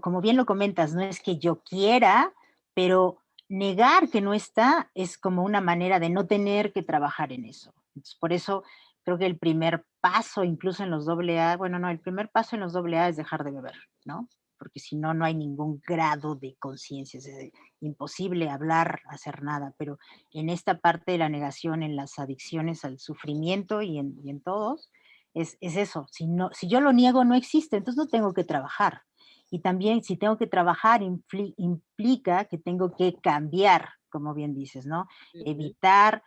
como bien lo comentas, no es que yo quiera pero negar que no está es como una manera de no tener que trabajar en eso. Entonces, por eso creo que el primer paso, incluso en los doble A, bueno, no, el primer paso en los doble A es dejar de beber, ¿no? Porque si no, no hay ningún grado de conciencia, es imposible hablar, hacer nada, pero en esta parte de la negación, en las adicciones al sufrimiento y en todos, es eso, si yo lo niego no existe, entonces no tengo que trabajar. Y también si tengo que trabajar implica que tengo que cambiar, como bien dices, ¿no? Ujú. Evitar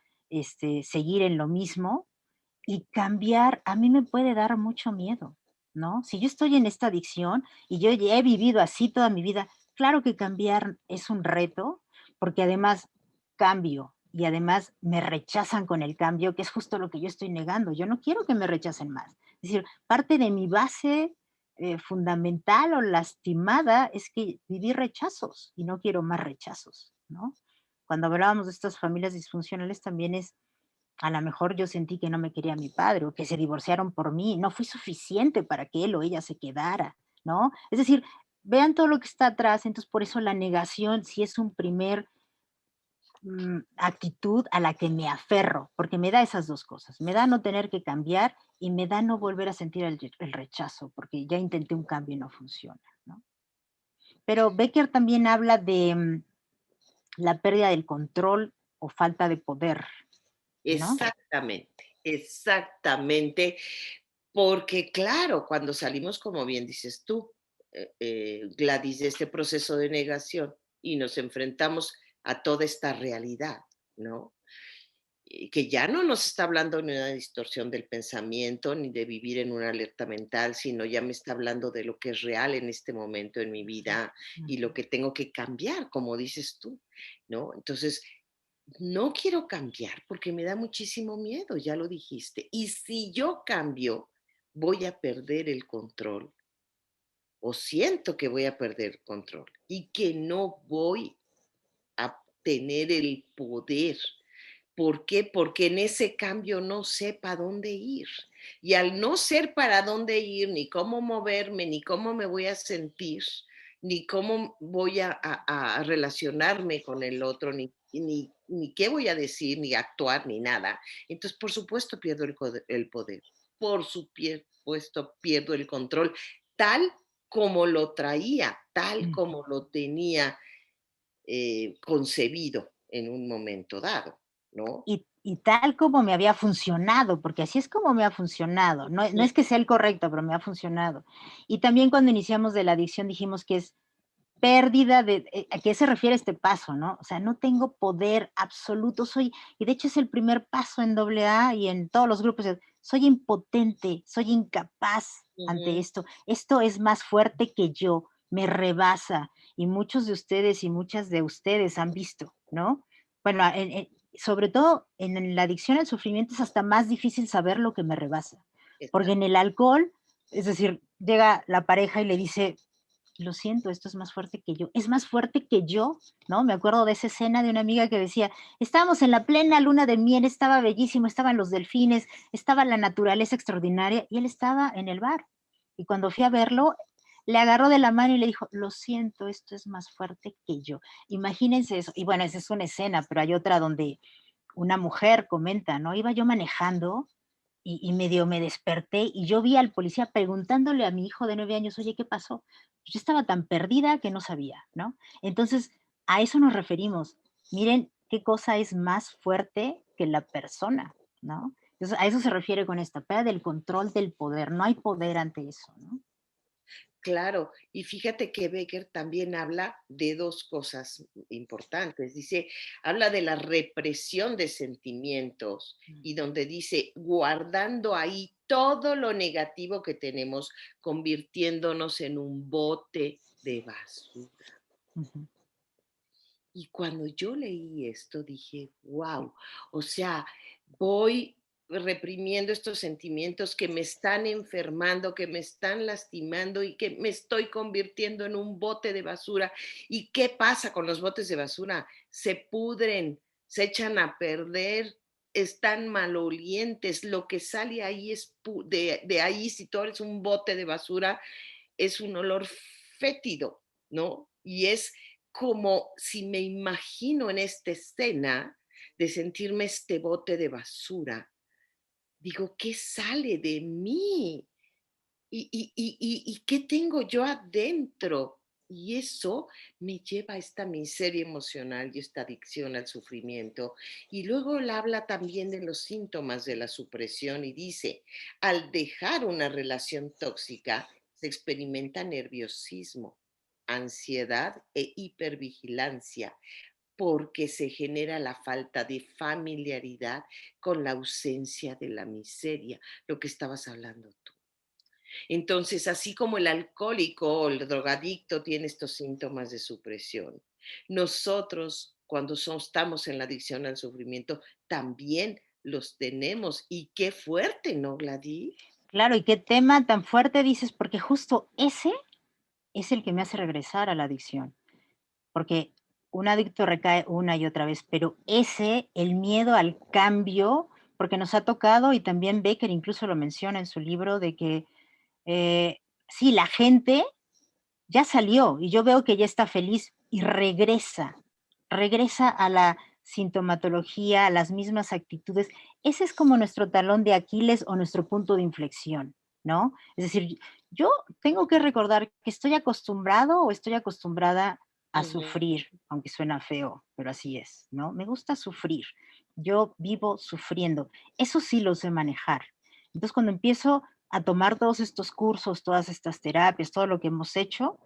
seguir en lo mismo y cambiar a mí me puede dar mucho miedo, ¿no? Si yo estoy en esta adicción y yo ya he vivido así toda mi vida, claro que cambiar es un reto, porque además cambio y además me rechazan con el cambio, que es justo lo que yo estoy negando. Yo no quiero que me rechacen más. Es decir, parte de mi base fundamental o lastimada es que viví rechazos y no quiero más rechazos, ¿no? Cuando hablábamos de estas familias disfuncionales también es a lo mejor yo sentí que no me quería mi padre o que se divorciaron por mí, no fui suficiente para que él o ella se quedara, ¿no? Es decir, vean todo lo que está atrás, entonces por eso la negación sí es un primer actitud a la que me aferro, porque me da esas dos cosas, me da no tener que cambiar y me da no volver a sentir el rechazo, porque ya intenté un cambio y no funciona, ¿no? Pero Becker también habla de la pérdida del control o falta de poder, ¿no? Exactamente, exactamente, porque claro, cuando salimos, como bien dices tú, Gladys, de este proceso de negación y nos enfrentamos a toda esta realidad, ¿no? Y que ya no nos está hablando ni de una distorsión del pensamiento, ni de vivir en una alerta mental, sino ya me está hablando de lo que es real en este momento en mi Ujú, vida y ujú. lo que tengo que cambiar, como dices tú, ¿no? Entonces, no quiero cambiar porque me da muchísimo miedo, ya lo dijiste. Y si yo cambio, voy a perder el control o siento que voy a perder el control y que no voy a tener el poder. ¿Por qué? Porque en ese cambio no sé para dónde ir. Y al no ser para dónde ir, ni cómo moverme, ni cómo me voy a sentir, ni cómo voy a relacionarme con el otro, ni qué voy a decir, ni actuar, ni nada. Entonces, por supuesto, pierdo el poder. Por supuesto, pierdo el control, tal como lo traía, tal Mm. como lo tenía concebido en un momento dado, ¿no? Y tal como me había funcionado, porque así es como me ha funcionado. No es que sea el correcto, pero me ha funcionado. Y también cuando iniciamos de la adicción dijimos que es pérdida de ¿a qué se refiere este paso, no? O sea, no tengo poder absoluto, y de hecho es el primer paso en doble A y en todos los grupos, soy impotente, soy incapaz ante Ujú. esto es más fuerte que yo, me rebasa, y muchos de ustedes y muchas de ustedes han visto, ¿no? Bueno, sobre todo en la adicción al sufrimiento es hasta más difícil saber lo que me rebasa, porque en Exacto. el alcohol, es decir, llega la pareja y le dice: "Lo siento, esto es más fuerte que yo". Es más fuerte que yo, ¿no? Me acuerdo de esa escena de una amiga que decía: "Estábamos en la plena luna de miel, estaba bellísimo, estaban los delfines, estaba la naturaleza extraordinaria", y él estaba en el bar. Y cuando fui a verlo, le agarró de la mano y le dijo: "Lo siento, esto es más fuerte que yo". Imagínense eso. Y bueno, esa es una escena, pero hay otra donde una mujer comenta, ¿no? Iba yo manejando y medio me desperté y yo vi al policía preguntándole a mi hijo de 9 años: "Oye, ¿qué pasó?". Yo estaba tan perdida que no sabía, ¿no? Entonces, a eso nos referimos. Miren qué cosa es más fuerte que la persona, ¿no? Entonces, a eso se refiere con esta pérdida del control del poder. No hay poder ante eso, ¿no? Claro, y fíjate que Becker también habla de 2 cosas importantes. Dice, habla de la represión de sentimientos Mm, y donde dice, guardando ahí todo lo negativo que tenemos, convirtiéndonos en un bote de basura. ujú, Y cuando yo leí esto dije, wow, o sea, voy reprimiendo estos sentimientos que me están enfermando, que me están lastimando y que me estoy convirtiendo en un bote de basura. ¿Y qué pasa con los botes de basura? Se pudren, se echan a perder, están malolientes. Lo que sale ahí es de ahí, si tú eres un bote de basura, es un olor fétido, ¿no? Y es como si me imagino en esta escena de sentirme este bote de basura, digo, ¿qué sale de mí? ¿Y qué tengo yo adentro? Y eso me lleva a esta miseria emocional y esta adicción al sufrimiento. Y luego él habla también de los síntomas de la supresión y dice, al dejar una relación tóxica, se experimenta nerviosismo, ansiedad e hipervigilancia, porque se genera la falta de familiaridad con la ausencia de la miseria, lo que estabas hablando tú. Entonces, así como el alcohólico o el drogadicto tiene estos síntomas de supresión, nosotros cuando estamos en la adicción al sufrimiento también los tenemos. Y qué fuerte, ¿no, Gladys? Claro, y qué tema tan fuerte dices, porque justo ese es el que me hace regresar a la adicción, porque un adicto recae una y otra vez, pero ese, el miedo al cambio, porque nos ha tocado, y también Becker incluso lo menciona en su libro, de que eh, sí, la gente ya salió y yo veo que ya está feliz y regresa a la sintomatología, a las mismas actitudes. Ese es como nuestro talón de Aquiles o nuestro punto de inflexión, ¿no? Es decir, yo tengo que recordar que estoy acostumbrado o estoy acostumbrada a Ujú. sufrir, aunque suena feo, pero así es, ¿no? Me gusta sufrir. Yo vivo sufriendo. Eso sí lo sé manejar. Entonces, cuando empiezo a tomar todos estos cursos, todas estas terapias, todo lo que hemos hecho,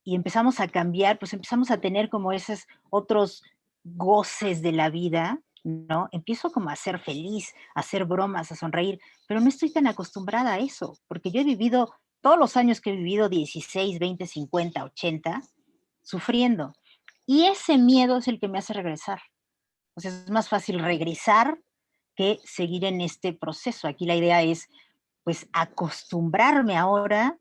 y empezamos a cambiar, pues empezamos a tener como esos otros goces de la vida, ¿no? Empiezo como a ser feliz, a hacer bromas, a sonreír, pero no estoy tan acostumbrada a eso, porque yo he vivido todos los años que he vivido, 16, 20, 50, 80, sufriendo. Y ese miedo es el que me hace regresar. O sea, es más fácil regresar que seguir en este proceso. Aquí la idea es, pues, acostumbrarme ahora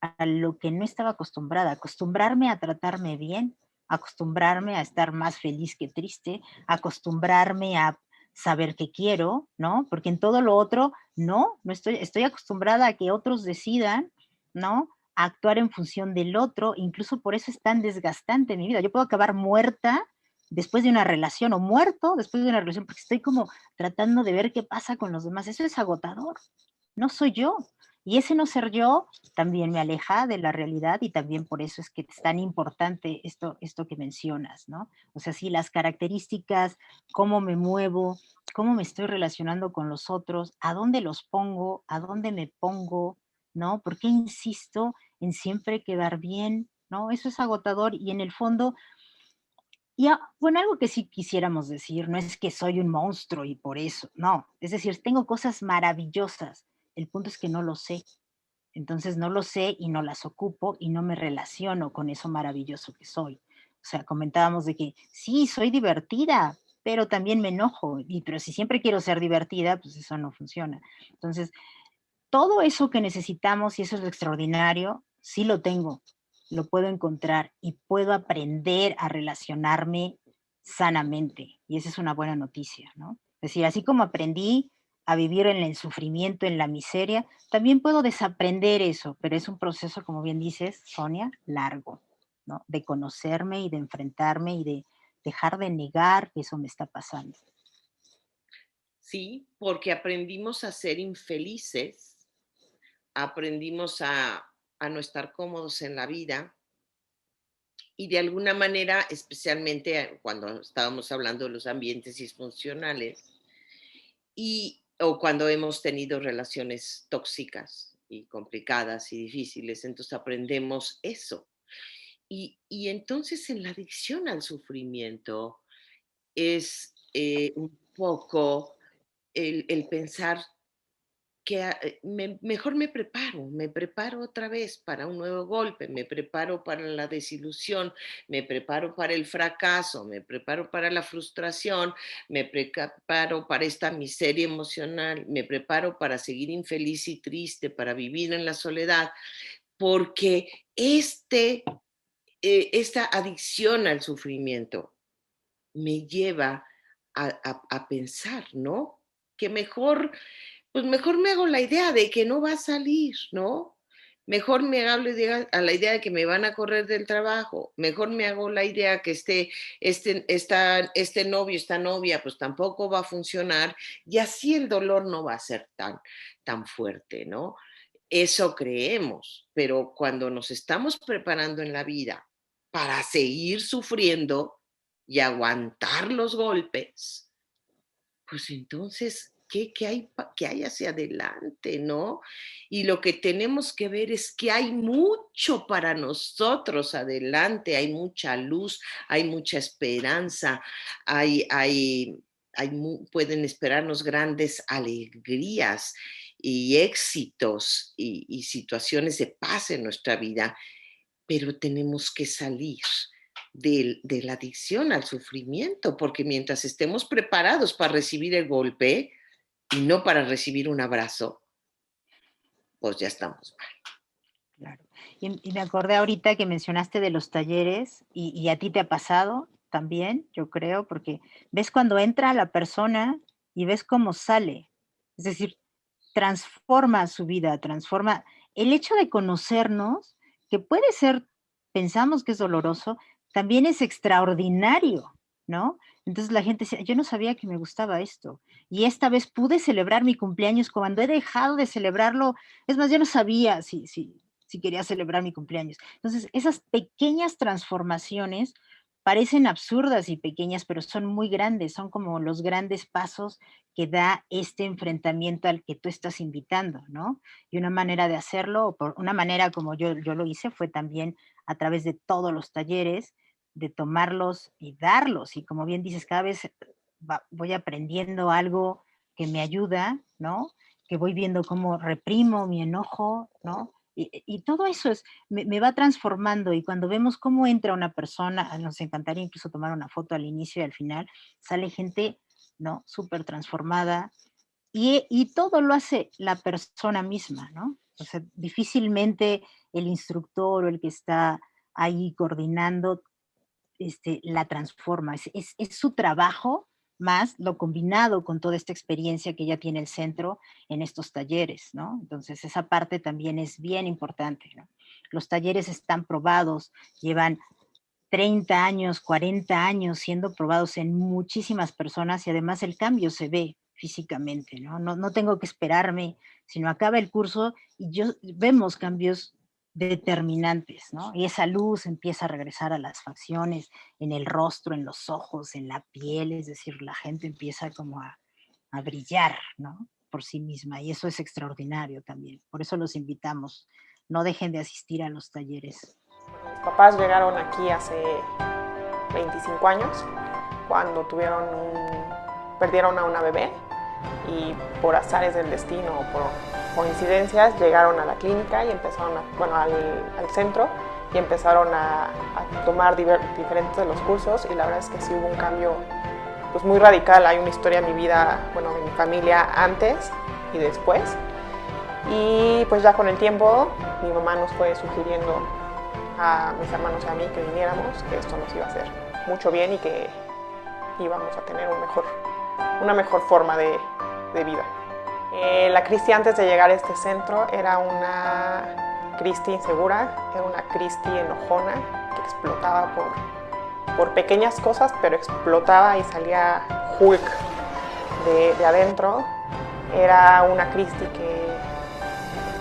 a lo que no estaba acostumbrada, acostumbrarme a tratarme bien, acostumbrarme a estar más feliz que triste, acostumbrarme a saber qué quiero, ¿no? Porque en todo lo otro, no estoy acostumbrada a que otros decidan, ¿no? A actuar en función del otro, incluso por eso es tan desgastante mi vida. Yo puedo acabar muerta después de una relación o muerto después de una relación porque estoy como tratando de ver qué pasa con los demás. Eso es agotador, no soy yo. Y ese no ser yo también me aleja de la realidad y también por eso es que es tan importante esto que mencionas, ¿no? O sea, sí, las características, cómo me muevo, cómo me estoy relacionando con los otros, a dónde los pongo, a dónde me pongo, ¿no? ¿Por qué insisto en siempre quedar bien? ¿No? Eso es agotador y en el fondo bueno, algo que sí quisiéramos decir, no es que soy un monstruo y por eso, no, es decir, tengo cosas maravillosas, el punto es que no lo sé, entonces no lo sé y no las ocupo y no me relaciono con eso maravilloso que soy. O sea, comentábamos de que sí, soy divertida, pero también me enojo, pero si siempre quiero ser divertida, pues eso no funciona. Entonces, todo eso que necesitamos, y eso es lo extraordinario, sí lo tengo, lo puedo encontrar y puedo aprender a relacionarme sanamente. Y esa es una buena noticia, ¿no? Es decir, así como aprendí a vivir en el sufrimiento, en la miseria, también puedo desaprender eso, pero es un proceso, como bien dices, Sonia, largo, ¿no? De conocerme y de enfrentarme y de dejar de negar que eso me está pasando. Sí, porque aprendimos a ser infelices, aprendimos a no estar cómodos en la vida y de alguna manera, especialmente cuando estábamos hablando de los ambientes disfuncionales o cuando hemos tenido relaciones tóxicas y complicadas y difíciles, entonces aprendemos eso. Y entonces en la adicción al sufrimiento es un poco el pensar que mejor me preparo otra vez para un nuevo golpe, me preparo para la desilusión, me preparo para el fracaso, me preparo para la frustración, me preparo para esta miseria emocional, me preparo para seguir infeliz y triste, para vivir en la soledad, porque esta adicción al sufrimiento me lleva a pensar, ¿no? Que mejor, pues mejor me hago la idea de que no va a salir, ¿no? Mejor me hago a la idea de que me van a correr del trabajo, mejor me hago la idea que este novio, esta novia, pues tampoco va a funcionar y así el dolor no va a ser tan fuerte, ¿no? Eso creemos, pero cuando nos estamos preparando en la vida para seguir sufriendo y aguantar los golpes, pues entonces, qué hay hacia adelante, no? Y lo que tenemos que ver es que hay mucho para nosotros adelante, hay mucha luz, hay mucha esperanza, hay hay pueden esperarnos grandes alegrías y éxitos y situaciones de paz en nuestra vida, pero tenemos que salir de la adicción al sufrimiento, porque mientras estemos preparados para recibir el golpe y no para recibir un abrazo, pues ya estamos mal. Claro. Y me acordé ahorita que mencionaste de los talleres, y a ti te ha pasado también, yo creo, porque ves cuando entra la persona y ves cómo sale. Es decir, transforma su vida, transforma el hecho de conocernos, que puede ser, pensamos que es doloroso, también es extraordinario, ¿no? Entonces la gente dice: "Yo no sabía que me gustaba esto, y esta vez pude celebrar mi cumpleaños cuando he dejado de celebrarlo, es más, yo no sabía si quería celebrar mi cumpleaños". Entonces, esas pequeñas transformaciones parecen absurdas y pequeñas, pero son muy grandes, son como los grandes pasos que da este enfrentamiento al que tú estás invitando, ¿no? Y una manera de hacerlo, o por una manera como yo lo hice, fue también a través de todos los talleres, de tomarlos y darlos. Y como bien dices, cada vez voy aprendiendo algo que me ayuda, ¿no? Que voy viendo cómo reprimo mi enojo, ¿no? Y todo eso me va transformando, y cuando vemos cómo entra una persona, nos encantaría incluso tomar una foto al inicio y al final, sale gente, ¿no? Súper transformada, y todo lo hace la persona misma, ¿no? O sea, difícilmente el instructor o el que está ahí coordinando la transforma. Es su trabajo más lo combinado con toda esta experiencia que ya tiene el centro en estos talleres, ¿no? Entonces, esa parte también es bien importante, ¿no? Los talleres están probados, llevan 30 años, 40 años siendo probados en muchísimas personas, y además el cambio se ve físicamente, ¿no? No tengo que esperarme, sino acaba el curso y vemos cambios determinantes, ¿no? Y esa luz empieza a regresar a las facciones, en el rostro, en los ojos, en la piel, es decir, la gente empieza como a brillar, ¿no? Por sí misma, y eso es extraordinario también. Por eso los invitamos, no dejen de asistir a los talleres. Mis papás llegaron aquí hace 25 años, cuando perdieron a una bebé, y por azares del destino o por coincidencias llegaron a la clínica y empezaron al centro, y empezaron a tomar diferentes de los cursos, y la verdad es que sí hubo un cambio pues muy radical. Hay una historia de mi vida, de mi familia antes y después, y pues ya con el tiempo mi mamá nos fue sugiriendo a mis hermanos y a mí que viniéramos, que esto nos iba a hacer mucho bien y que íbamos a tener una mejor forma de vida. La Cristi antes de llegar a este centro era una Cristi insegura, era una Cristi enojona que explotaba por pequeñas cosas, pero explotaba y salía Hulk de adentro. Era una Cristi que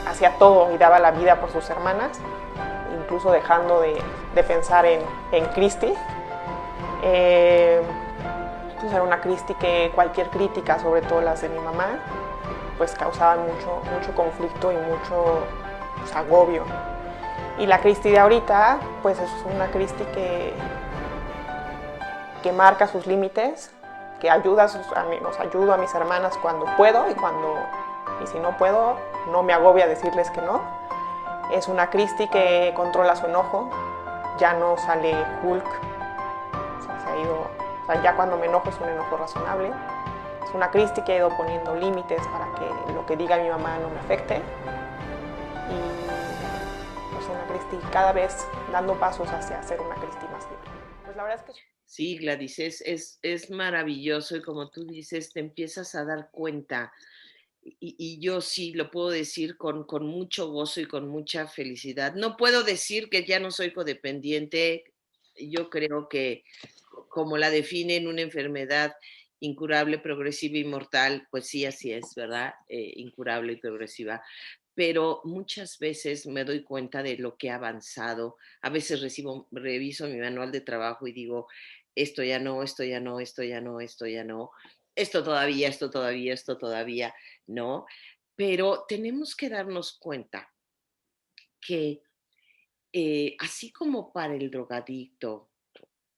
hacía todo y daba la vida por sus hermanas, incluso dejando de pensar en Cristi. Pues era una Cristi que cualquier crítica, sobre todo las de mi mamá, pues causaban mucho conflicto y mucho pues, agobio. Y la Cristi de ahorita, pues es una Cristi que marca sus límites, que nos ayudo a mis hermanas cuando puedo, y si no puedo, no me agobia decirles que no. Es una Cristi que controla su enojo, ya no sale Hulk, ya cuando me enojo es un enojo razonable. Es una Cristi que ha ido poniendo límites para que lo que diga mi mamá no me afecte, y es una Cristi cada vez dando pasos hacia ser una Cristi más libre. Pues la verdad es que Sí, Gladys, es maravilloso y como tú dices, te empiezas a dar cuenta y yo sí lo puedo decir con mucho gozo y con mucha felicidad. No puedo decir que ya no soy codependiente. Yo creo que como la definen una enfermedad incurable, progresiva y mortal, pues sí, así es, ¿verdad? Incurable y progresiva. Pero muchas veces me doy cuenta de lo que ha avanzado. A veces reviso mi manual de trabajo y digo, esto ya no, esto ya no, esto ya no, esto ya no, esto todavía, esto todavía, esto todavía, ¿no? Pero tenemos que darnos cuenta que así como para el drogadicto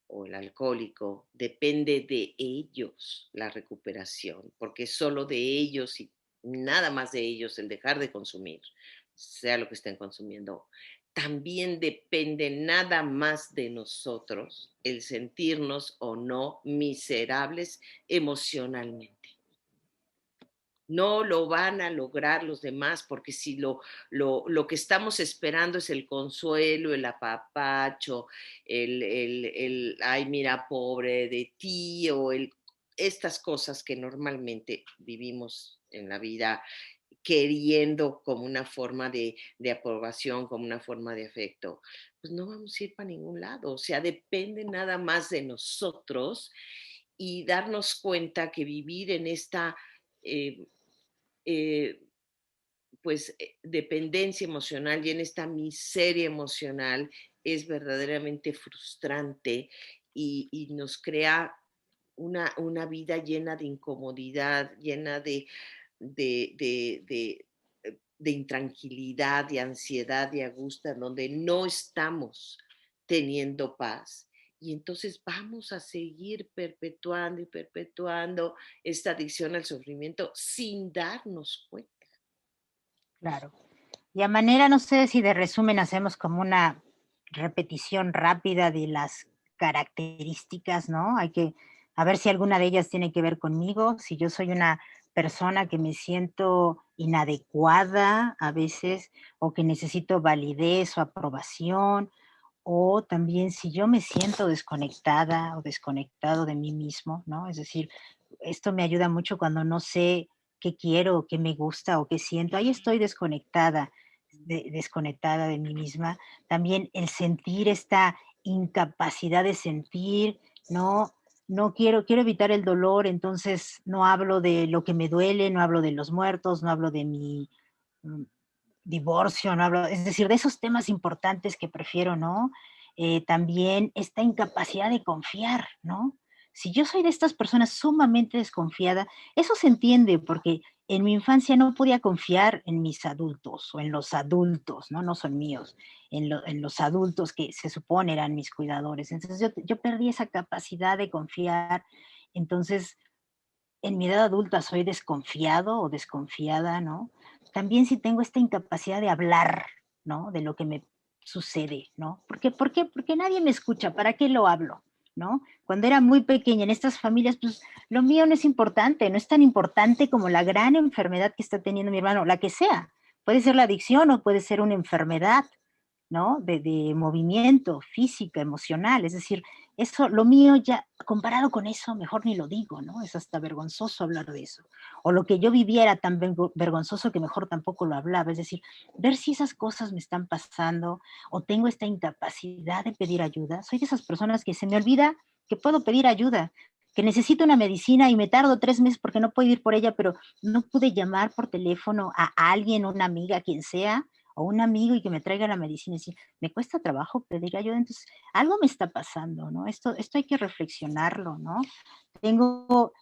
o el alcohólico, depende de ellos la recuperación, porque solo de ellos y nada más de ellos el dejar de consumir, sea lo que estén consumiendo, también depende nada más de nosotros el sentirnos o no miserables emocionalmente. No lo van a lograr los demás, porque si lo que estamos esperando es el consuelo, el apapacho, ay, mira, pobre de ti, o estas cosas que normalmente vivimos en la vida queriendo como una forma de aprobación, como una forma de afecto, pues no vamos a ir para ningún lado. O sea, depende nada más de nosotros y darnos cuenta que vivir en esta eh, eh, dependencia emocional y en esta miseria emocional es verdaderamente frustrante y nos crea una vida llena de incomodidad, llena de intranquilidad, de ansiedad, de angustia, donde no estamos teniendo paz. Y entonces vamos a seguir perpetuando y perpetuando esta adicción al sufrimiento sin darnos cuenta. Claro. Y a manera, no sé si de resumen hacemos como una repetición rápida de las características, ¿no? Hay que, a ver si alguna de ellas tiene que ver conmigo, si yo soy una persona que me siento inadecuada a veces o que necesito validez o aprobación, o también si yo me siento desconectada o desconectado de mí mismo, ¿no? Es decir, esto me ayuda mucho cuando no sé qué quiero, o qué me gusta o qué siento. Ahí estoy desconectada, desconectada de mí misma. También el sentir esta incapacidad de sentir, ¿no? No quiero evitar el dolor, entonces no hablo de lo que me duele, no hablo de los muertos, no hablo de mi mm, divorcio, no hablo, es decir, de esos temas importantes que prefiero, ¿no? También esta incapacidad de confiar, ¿no? Si yo soy de estas personas sumamente desconfiada, eso se entiende porque en mi infancia no podía confiar en mis adultos o en los adultos, ¿no? No son míos, en los adultos que se supone eran mis cuidadores. Entonces yo perdí esa capacidad de confiar. Entonces, en mi edad adulta soy desconfiado o desconfiada, ¿no? También si tengo esta incapacidad de hablar, ¿no? De lo que me sucede, ¿no? ¿Por qué? Porque nadie me escucha, ¿para qué lo hablo? ¿No? Cuando era muy pequeña en estas familias, pues lo mío no es importante, no es tan importante como la gran enfermedad que está teniendo mi hermano, la que sea. Puede ser la adicción o puede ser una enfermedad, ¿no? De movimiento, física, emocional. Es decir, eso, lo mío ya, comparado con eso, mejor ni lo digo, ¿no? Es hasta vergonzoso hablar de eso. O lo que yo vivía era tan vergonzoso que mejor tampoco lo hablaba. Es decir, ver si esas cosas me están pasando o tengo esta incapacidad de pedir ayuda. Soy de esas personas que se me olvida que puedo pedir ayuda, que necesito una medicina y me tardo 3 meses porque no puedo ir por ella, pero no pude llamar por teléfono a alguien, una amiga, quien sea, o un amigo y que me traiga la medicina y decir, me cuesta trabajo pedir ayuda, entonces algo me está pasando, ¿no? Esto hay que reflexionarlo, ¿no? Tengo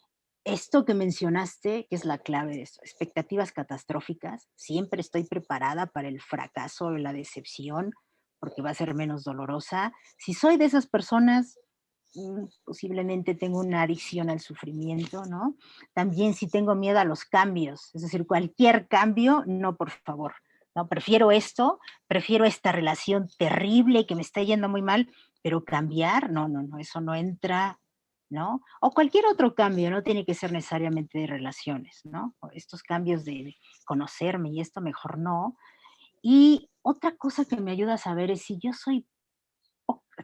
esto que mencionaste, que es la clave de esto, expectativas catastróficas, siempre estoy preparada para el fracaso o la decepción, porque va a ser menos dolorosa. Si soy de esas personas, posiblemente tengo una adicción al sufrimiento, ¿no? También si tengo miedo a los cambios, es decir, cualquier cambio, no, por favor, no, prefiero esto, prefiero esta relación terrible que me está yendo muy mal, pero cambiar, no, no, no, eso no entra, ¿no? O cualquier otro cambio, no tiene que ser necesariamente de relaciones, ¿no? O estos cambios de conocerme y esto mejor no. Y otra cosa que me ayuda a saber es si yo soy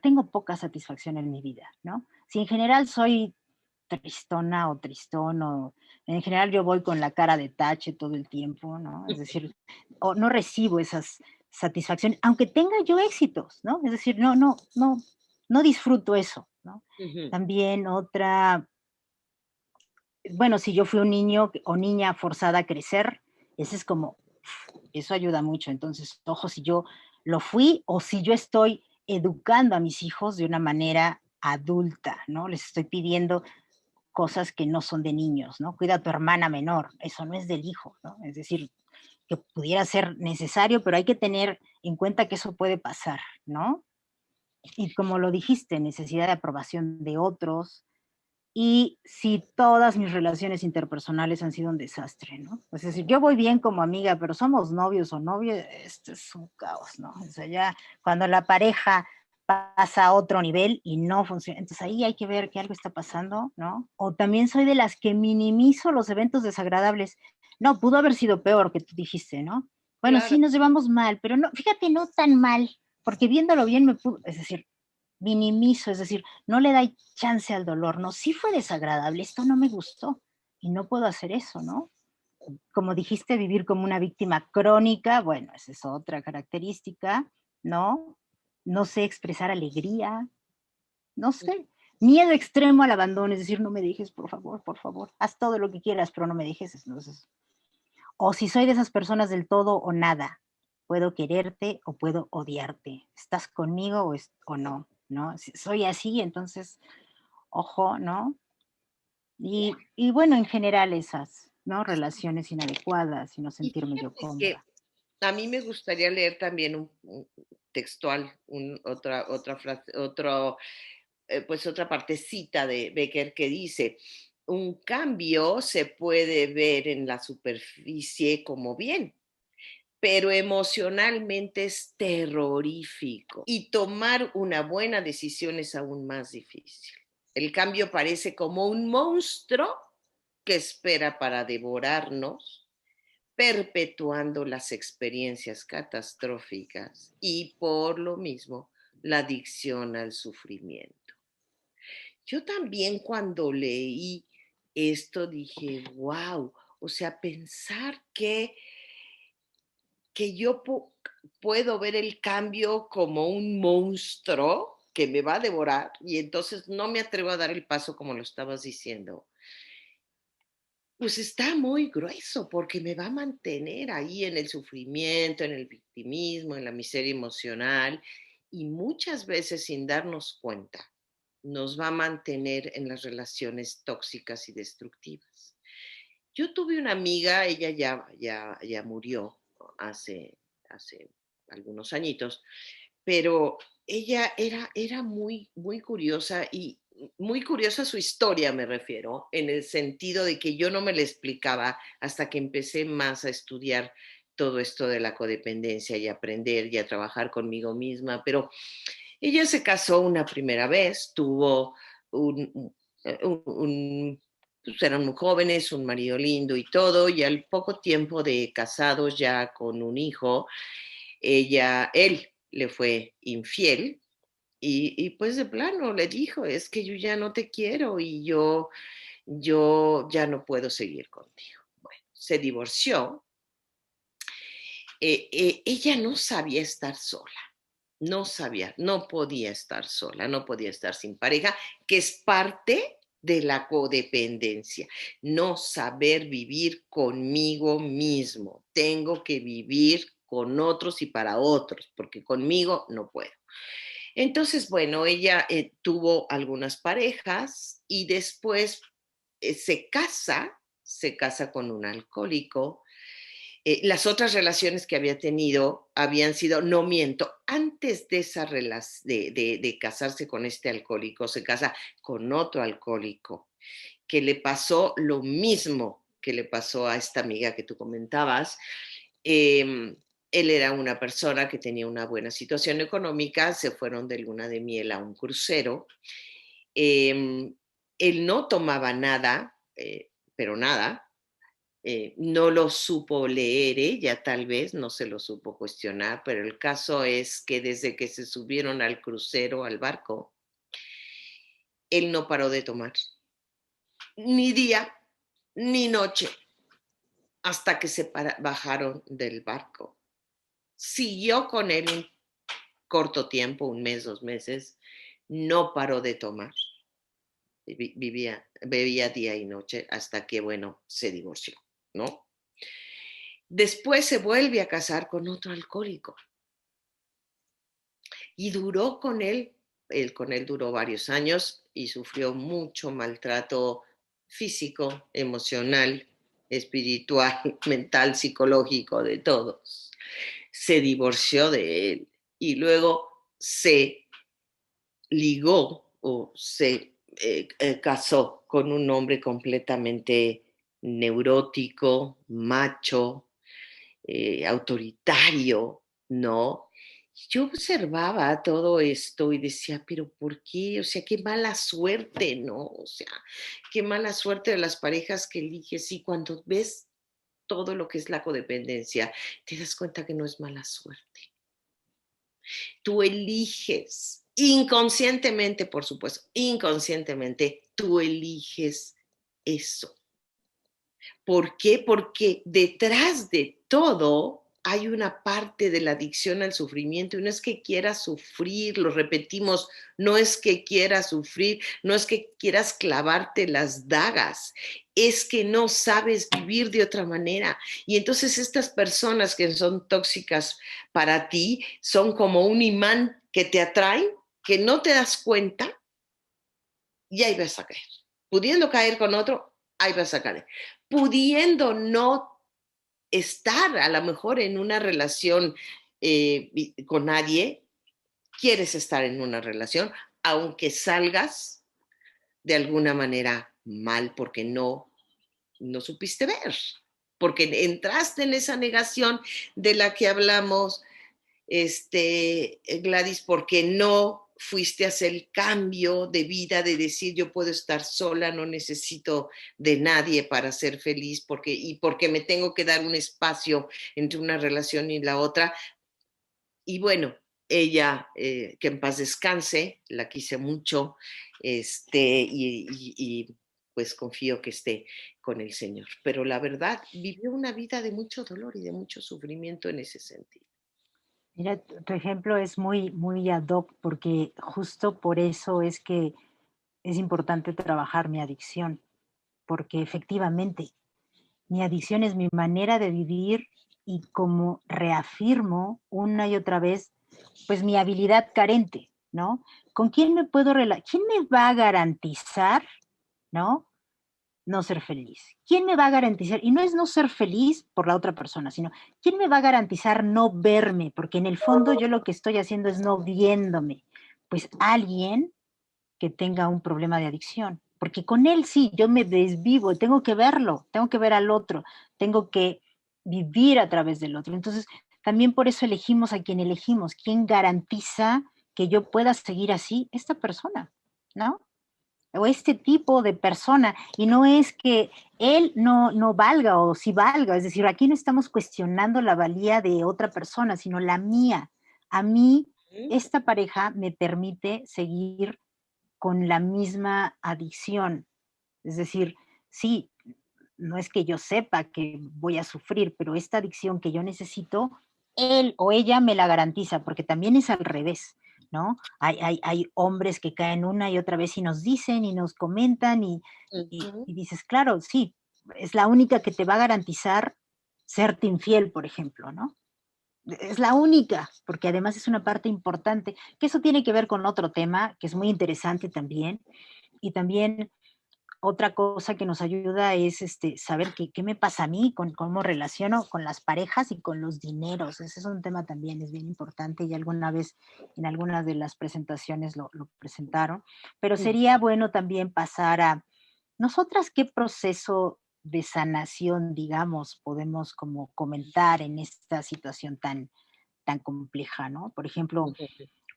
tengo poca satisfacción en mi vida, ¿no? Si en general soy tristona o tristón, o en general yo voy con la cara de tache todo el tiempo, ¿no? Es decir, o no recibo esas satisfacciones, aunque tenga yo éxitos, ¿no? Es decir, no disfruto eso, ¿no? Ujú. También otra, bueno, si yo fui un niño o niña forzada a crecer, ese es como, eso ayuda mucho. Entonces, ojo, si yo lo fui o si yo estoy educando a mis hijos de una manera adulta, ¿no? Les estoy pidiendo cosas que no son de niños, ¿no? Cuida a tu hermana menor, eso no es del hijo, ¿no? Es decir, que pudiera ser necesario, pero hay que tener en cuenta que eso puede pasar, ¿no? Y como lo dijiste, necesidad de aprobación de otros, y si todas mis relaciones interpersonales han sido un desastre, ¿no? Es decir, yo voy bien como amiga, pero somos novios o novias, esto es un caos, ¿no? O sea, ya cuando la pareja pasa a otro nivel y no funciona, entonces ahí hay que ver que algo está pasando, ¿no? O también soy de las que minimizo los eventos desagradables. No, pudo haber sido peor que tú dijiste, ¿no? Bueno, Claro. sí nos llevamos mal, pero no, fíjate, no tan mal, porque viéndolo bien me pudo, es decir, minimizo, es decir, no le da chance al dolor, no, sí fue desagradable, esto no me gustó y no puedo hacer eso, ¿no? Como dijiste, vivir como una víctima crónica, bueno, esa es otra característica, ¿no? No sé expresar alegría, no sé. Miedo extremo al abandono, es decir, no me dejes, por favor, haz todo lo que quieras, pero no me dejes, entonces. O si soy de esas personas del todo o nada, puedo quererte o puedo odiarte, estás conmigo o no, ¿no? Si soy así, entonces, ojo, ¿no? Y bueno, en general esas, ¿no? Relaciones inadecuadas y no Y sentirme yo fíjate que cómoda. a mí me gustaría leer también un textual, otra frase, pues otra partecita de Becker que dice, un cambio se puede ver en la superficie como bien, pero emocionalmente es terrorífico y tomar una buena decisión es aún más difícil. El cambio parece como un monstruo que espera para devorarnos, perpetuando las experiencias catastróficas y por lo mismo la adicción al sufrimiento. Yo también cuando leí esto dije, wow, o sea, pensar que yo puedo ver el cambio como un monstruo que me va a devorar y entonces no me atrevo a dar el paso como lo estabas diciendo. Pues está muy grueso porque me va a mantener ahí en el sufrimiento, en el victimismo, en la miseria emocional y muchas veces sin darnos cuenta nos va a mantener en las relaciones tóxicas y destructivas. Yo tuve una amiga, ella ya murió hace algunos añitos, pero ella era muy curiosa y muy curiosa su historia, me refiero, en el sentido de que yo no me la explicaba hasta que empecé más a estudiar todo esto de la codependencia y aprender y a trabajar conmigo misma, pero ella se casó una primera vez, tuvo un pues eran muy jóvenes, un marido lindo y todo, y al poco tiempo de casados ya con un hijo, él le fue infiel y pues de plano le dijo, es que yo ya no te quiero y yo ya no puedo seguir contigo. Bueno, se divorció. Ella no sabía estar sola, no sabía, no podía estar sola, no podía estar sin pareja, que es parte de la codependencia, no saber vivir conmigo mismo. Tengo que vivir con otros y para otros, porque conmigo no puedo. Entonces, bueno, ella tuvo algunas parejas y después se casa con un alcohólico. Las otras relaciones que había tenido habían sido, no miento, antes de esa de casarse con este alcohólico, se casa con otro alcohólico, que le pasó lo mismo que le pasó a esta amiga que tú comentabas. Eh, Él era una persona que tenía una buena situación económica, se fueron de luna de miel a un crucero. Eh, Él no tomaba nada, pero nada, no lo supo leer ella, tal vez, no se lo supo cuestionar, pero el caso es que desde que se subieron al crucero, al barco, él no paró de tomar. ni día ni noche, hasta que bajaron del barco. Siguió con él un corto tiempo, un mes, 2 meses, no paró de tomar, bebía día y noche hasta que, bueno, se divorció, ¿no? Después se vuelve a casar con otro alcohólico y duró con él con él duró varios años y sufrió mucho maltrato físico, emocional, espiritual, mental, psicológico, de todos. Se divorció de él y luego se ligó o se casó con un hombre completamente neurótico, macho, autoritario, ¿no? Yo observaba todo esto y decía, pero ¿por qué? O sea, qué mala suerte, ¿no? O sea, qué mala suerte de las parejas que eliges y cuando ves todo lo que es la codependencia, te das cuenta que no es mala suerte. Tú eliges, inconscientemente, por supuesto, inconscientemente, tú eliges eso. ¿Por qué? Porque detrás de todo hay una parte de la adicción al sufrimiento y no es que quieras sufrir, lo repetimos, no es que quieras sufrir, no es que quieras clavarte las dagas, es que no sabes vivir de otra manera. Y entonces estas personas que son tóxicas para ti son como un imán que te atrae, que no te das cuenta y ahí vas a caer. Pudiendo caer con otro, ahí vas a caer. Pudiendo no estar a lo mejor en una relación con nadie, quieres estar en una relación, aunque salgas de alguna manera mal porque no supiste ver, porque entraste en esa negación de la que hablamos, Gladys, porque no fuiste a hacer el cambio de vida, de decir yo puedo estar sola, no necesito de nadie para ser feliz, porque me tengo que dar un espacio entre una relación y la otra. Y bueno, ella, que en paz descanse, la quise mucho, y pues confío que esté con el Señor. Pero la verdad, vivió una vida de mucho dolor y de mucho sufrimiento en ese sentido. Mira, tu ejemplo es muy, muy ad hoc porque justo por eso es que es importante trabajar mi adicción, porque efectivamente mi adicción es mi manera de vivir y como reafirmo una y otra vez, pues mi habilidad carente, ¿no? ¿Con quién me puedo relacionar? ¿Quién me va a garantizar, ¿no? No ser feliz. ¿Quién me va a garantizar? Y no es no ser feliz por la otra persona, sino ¿quién me va a garantizar no verme? Porque en el fondo yo lo que estoy haciendo es no viéndome. Pues alguien que tenga un problema de adicción. Porque con él sí, yo me desvivo, tengo que verlo, tengo que ver al otro, tengo que vivir a través del otro. Entonces, también por eso elegimos a quien elegimos. ¿Quién garantiza que yo pueda seguir así? Esta persona, ¿no? O este tipo de persona, y no es que él no valga o sí valga, es decir, aquí no estamos cuestionando la valía de otra persona, sino la mía. A mí, esta pareja me permite seguir con la misma adicción. Es decir, sí, no es que yo sepa que voy a sufrir, pero esta adicción que yo necesito, él o ella me la garantiza, porque también es al revés, ¿no? Hay hombres que caen una y otra vez y nos dicen y nos comentan y dices, claro, sí, es la única que te va a garantizar serte infiel, por ejemplo, ¿no? Es la única, porque además es una parte importante, que eso tiene que ver con otro tema, que es muy interesante también, y también otra cosa que nos ayuda es saber qué me pasa a mí, con cómo relaciono con las parejas y con los dineros. Ese es un tema también, es bien importante y alguna vez en algunas de las presentaciones lo presentaron. Pero sería bueno también pasar a nosotras qué proceso de sanación, digamos, podemos como comentar en esta situación tan compleja, ¿no? Por ejemplo,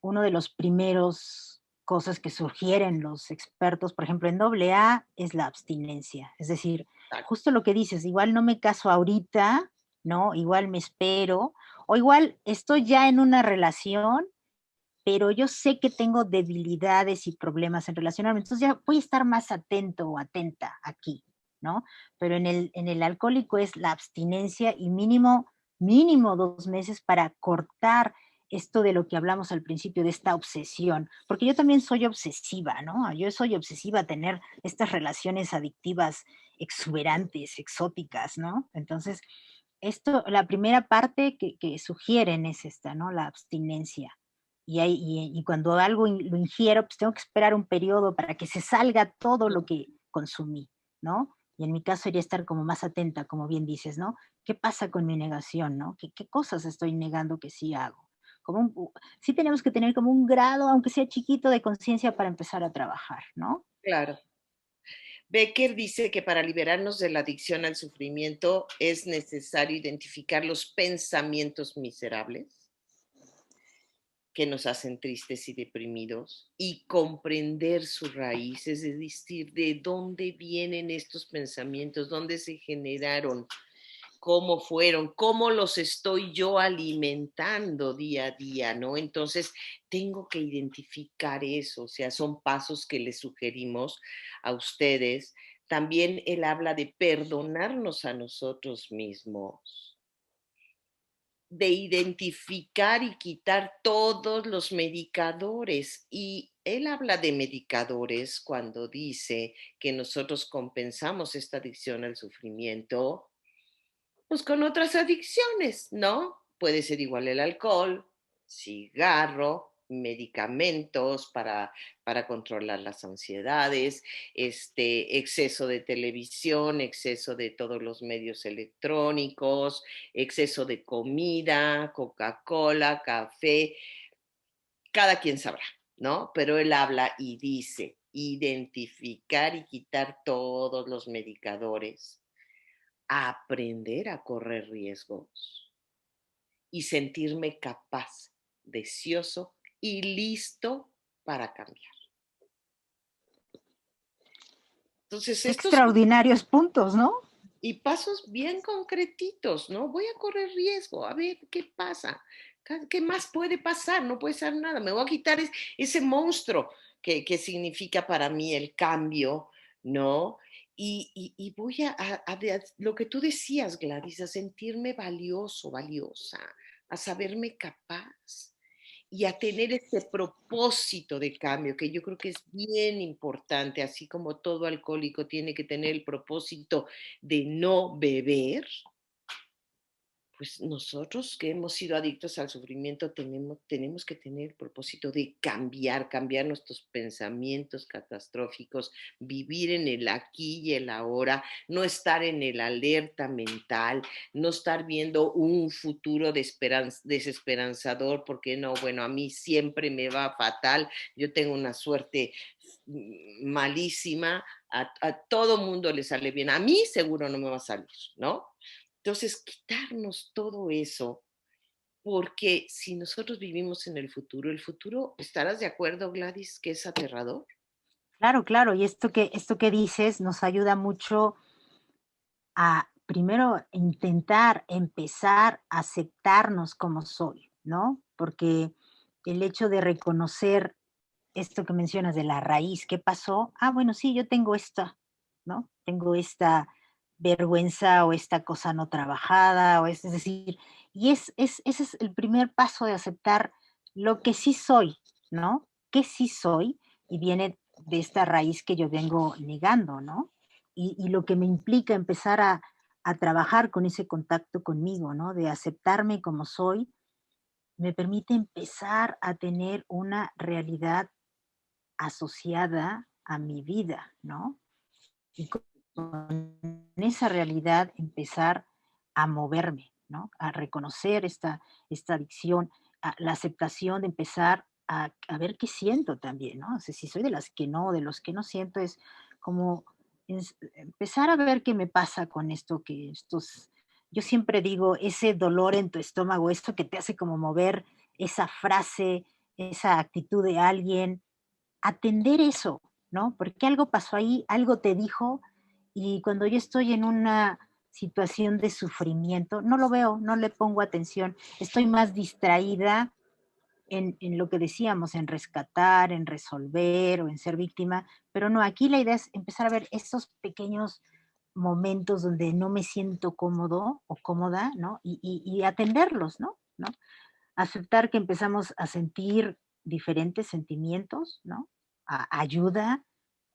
uno de los primeros cosas que sugieren los expertos, por ejemplo, en AA, es la abstinencia. Es decir, justo lo que dices, igual no me caso ahorita, ¿no? Igual me espero, o igual estoy ya en una relación pero yo sé que tengo debilidades y problemas en relacionarme, entonces ya voy a estar más atento o atenta aquí, ¿no? Pero en el alcohólico es la abstinencia y mínimo 2 meses para cortar esto de lo que hablamos al principio, de esta obsesión, porque yo también soy obsesiva, ¿no? Yo soy obsesiva a tener estas relaciones adictivas exuberantes, exóticas, ¿no? Entonces, esto, la primera parte que sugieren es esta, ¿no? La abstinencia. Y cuando algo lo ingiero, pues tengo que esperar un periodo para que se salga todo lo que consumí, ¿no? Y en mi caso sería estar como más atenta, como bien dices, ¿no? ¿Qué pasa con mi negación, no? ¿Qué cosas estoy negando que sí hago? Sí tenemos que tener como un grado, aunque sea chiquito, de conciencia para empezar a trabajar, ¿no? Claro. Becker dice que para liberarnos de la adicción al sufrimiento es necesario identificar los pensamientos miserables que nos hacen tristes y deprimidos y comprender su raíz, es decir, de dónde vienen estos pensamientos, dónde se generaron, cómo fueron, cómo los estoy yo alimentando día a día, ¿no? Entonces, tengo que identificar eso, o sea, son pasos que les sugerimos a ustedes. También él habla de perdonarnos a nosotros mismos, de identificar y quitar todos los medicadores. Y él habla de medicadores cuando dice que nosotros compensamos esta adicción al sufrimiento pues con otras adicciones, ¿no? Puede ser igual el alcohol, cigarro, medicamentos para controlar las ansiedades, exceso de televisión, exceso de todos los medios electrónicos, exceso de comida, Coca-Cola, café, cada quien sabrá, ¿no? Pero él habla y dice, identificar y quitar todos los medicadores, aprender a correr riesgos y sentirme capaz, deseoso y listo para cambiar. Entonces, Qué estos son extraordinarios puntos, ¿no? y pasos bien concretitos, ¿no? Voy a correr riesgo, a ver qué pasa, qué más puede pasar, no puede ser nada, me voy a quitar ese monstruo que significa para mí el cambio, ¿no? Y voy lo que tú decías, Gladys, a sentirme valioso, valiosa, a saberme capaz y a tener este propósito de cambio, que yo creo que es bien importante, así como todo alcohólico tiene que tener el propósito de no beber, pues nosotros que hemos sido adictos al sufrimiento tenemos que tener el propósito de cambiar nuestros pensamientos catastróficos, vivir en el aquí y el ahora, no estar en el alerta mental, no estar viendo un futuro desesperanzador, porque no, bueno, a mí siempre me va fatal, yo tengo una suerte malísima, a todo mundo le sale bien, a mí seguro no me va a salir, ¿no? Entonces, quitarnos todo eso, porque si nosotros vivimos en el futuro, ¿estarás de acuerdo, Gladys, que es aterrador? Claro, claro, y esto que dices nos ayuda mucho a primero intentar empezar a aceptarnos como soy, ¿no? Porque el hecho de reconocer esto que mencionas de la raíz, ¿qué pasó? Ah, bueno, sí, yo tengo esta, ¿no? Tengo esta vergüenza o esta cosa no trabajada, es decir, ese es el primer paso de aceptar lo que sí soy, ¿no? Que sí soy y viene de esta raíz que yo vengo negando, ¿no? Y lo que me implica empezar a trabajar con ese contacto conmigo, ¿no? De aceptarme como soy, me permite empezar a tener una realidad asociada a mi vida, ¿no? Y con esa realidad empezar a moverme, ¿no? A reconocer esta adicción, la aceptación de empezar a ver qué siento también, ¿no? O sea, si soy de las que no, de los que no siento, es como empezar a ver qué me pasa con esto, yo siempre digo, ese dolor en tu estómago, esto que te hace como mover esa frase, esa actitud de alguien, atender eso, ¿no? Porque algo pasó ahí, algo te dijo, y cuando yo estoy en una situación de sufrimiento, no lo veo, no le pongo atención, estoy más distraída en lo que decíamos, en rescatar, en resolver o en ser víctima, pero no, aquí la idea es empezar a ver estos pequeños momentos donde no me siento cómodo o cómoda, ¿no? Y atenderlos, ¿no? ¿no? Aceptar que empezamos a sentir diferentes sentimientos, ¿no? Ayuda,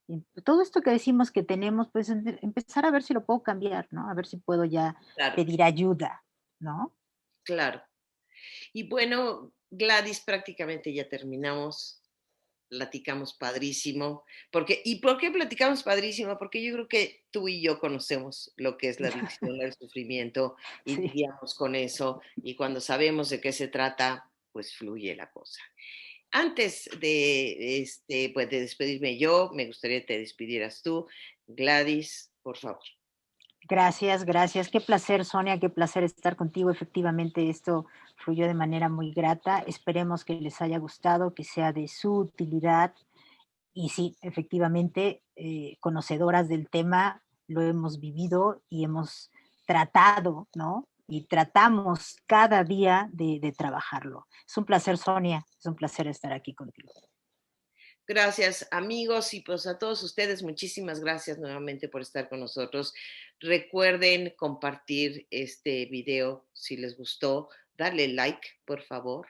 y todo esto que decimos que tenemos, pues empezar a ver si lo puedo cambiar, ¿no? A ver si puedo ya Claro, pedir ayuda, ¿no? claro. Y bueno, Gladys, prácticamente ya terminamos. Platicamos padrísimo. ¿Y por qué platicamos padrísimo? Porque yo creo que tú y yo conocemos lo que es la adicción al sufrimiento y Sí. lidiamos con eso. Y cuando sabemos de qué se trata, pues fluye la cosa. Antes pues de despedirme yo, me gustaría que te despidieras tú. Gladys, por favor. Gracias, gracias. Qué placer, Sonia, qué placer estar contigo. Efectivamente, esto fluyó de manera muy grata. Esperemos que les haya gustado, que sea de su utilidad. Y sí, efectivamente, conocedoras del tema, lo hemos vivido y hemos tratado, ¿no? Y tratamos cada día de trabajarlo. Es un placer, Sonia, es un placer estar aquí contigo. Gracias, amigos, y pues a todos ustedes, muchísimas gracias nuevamente por estar con nosotros. Recuerden compartir este video si les gustó, darle like, por favor,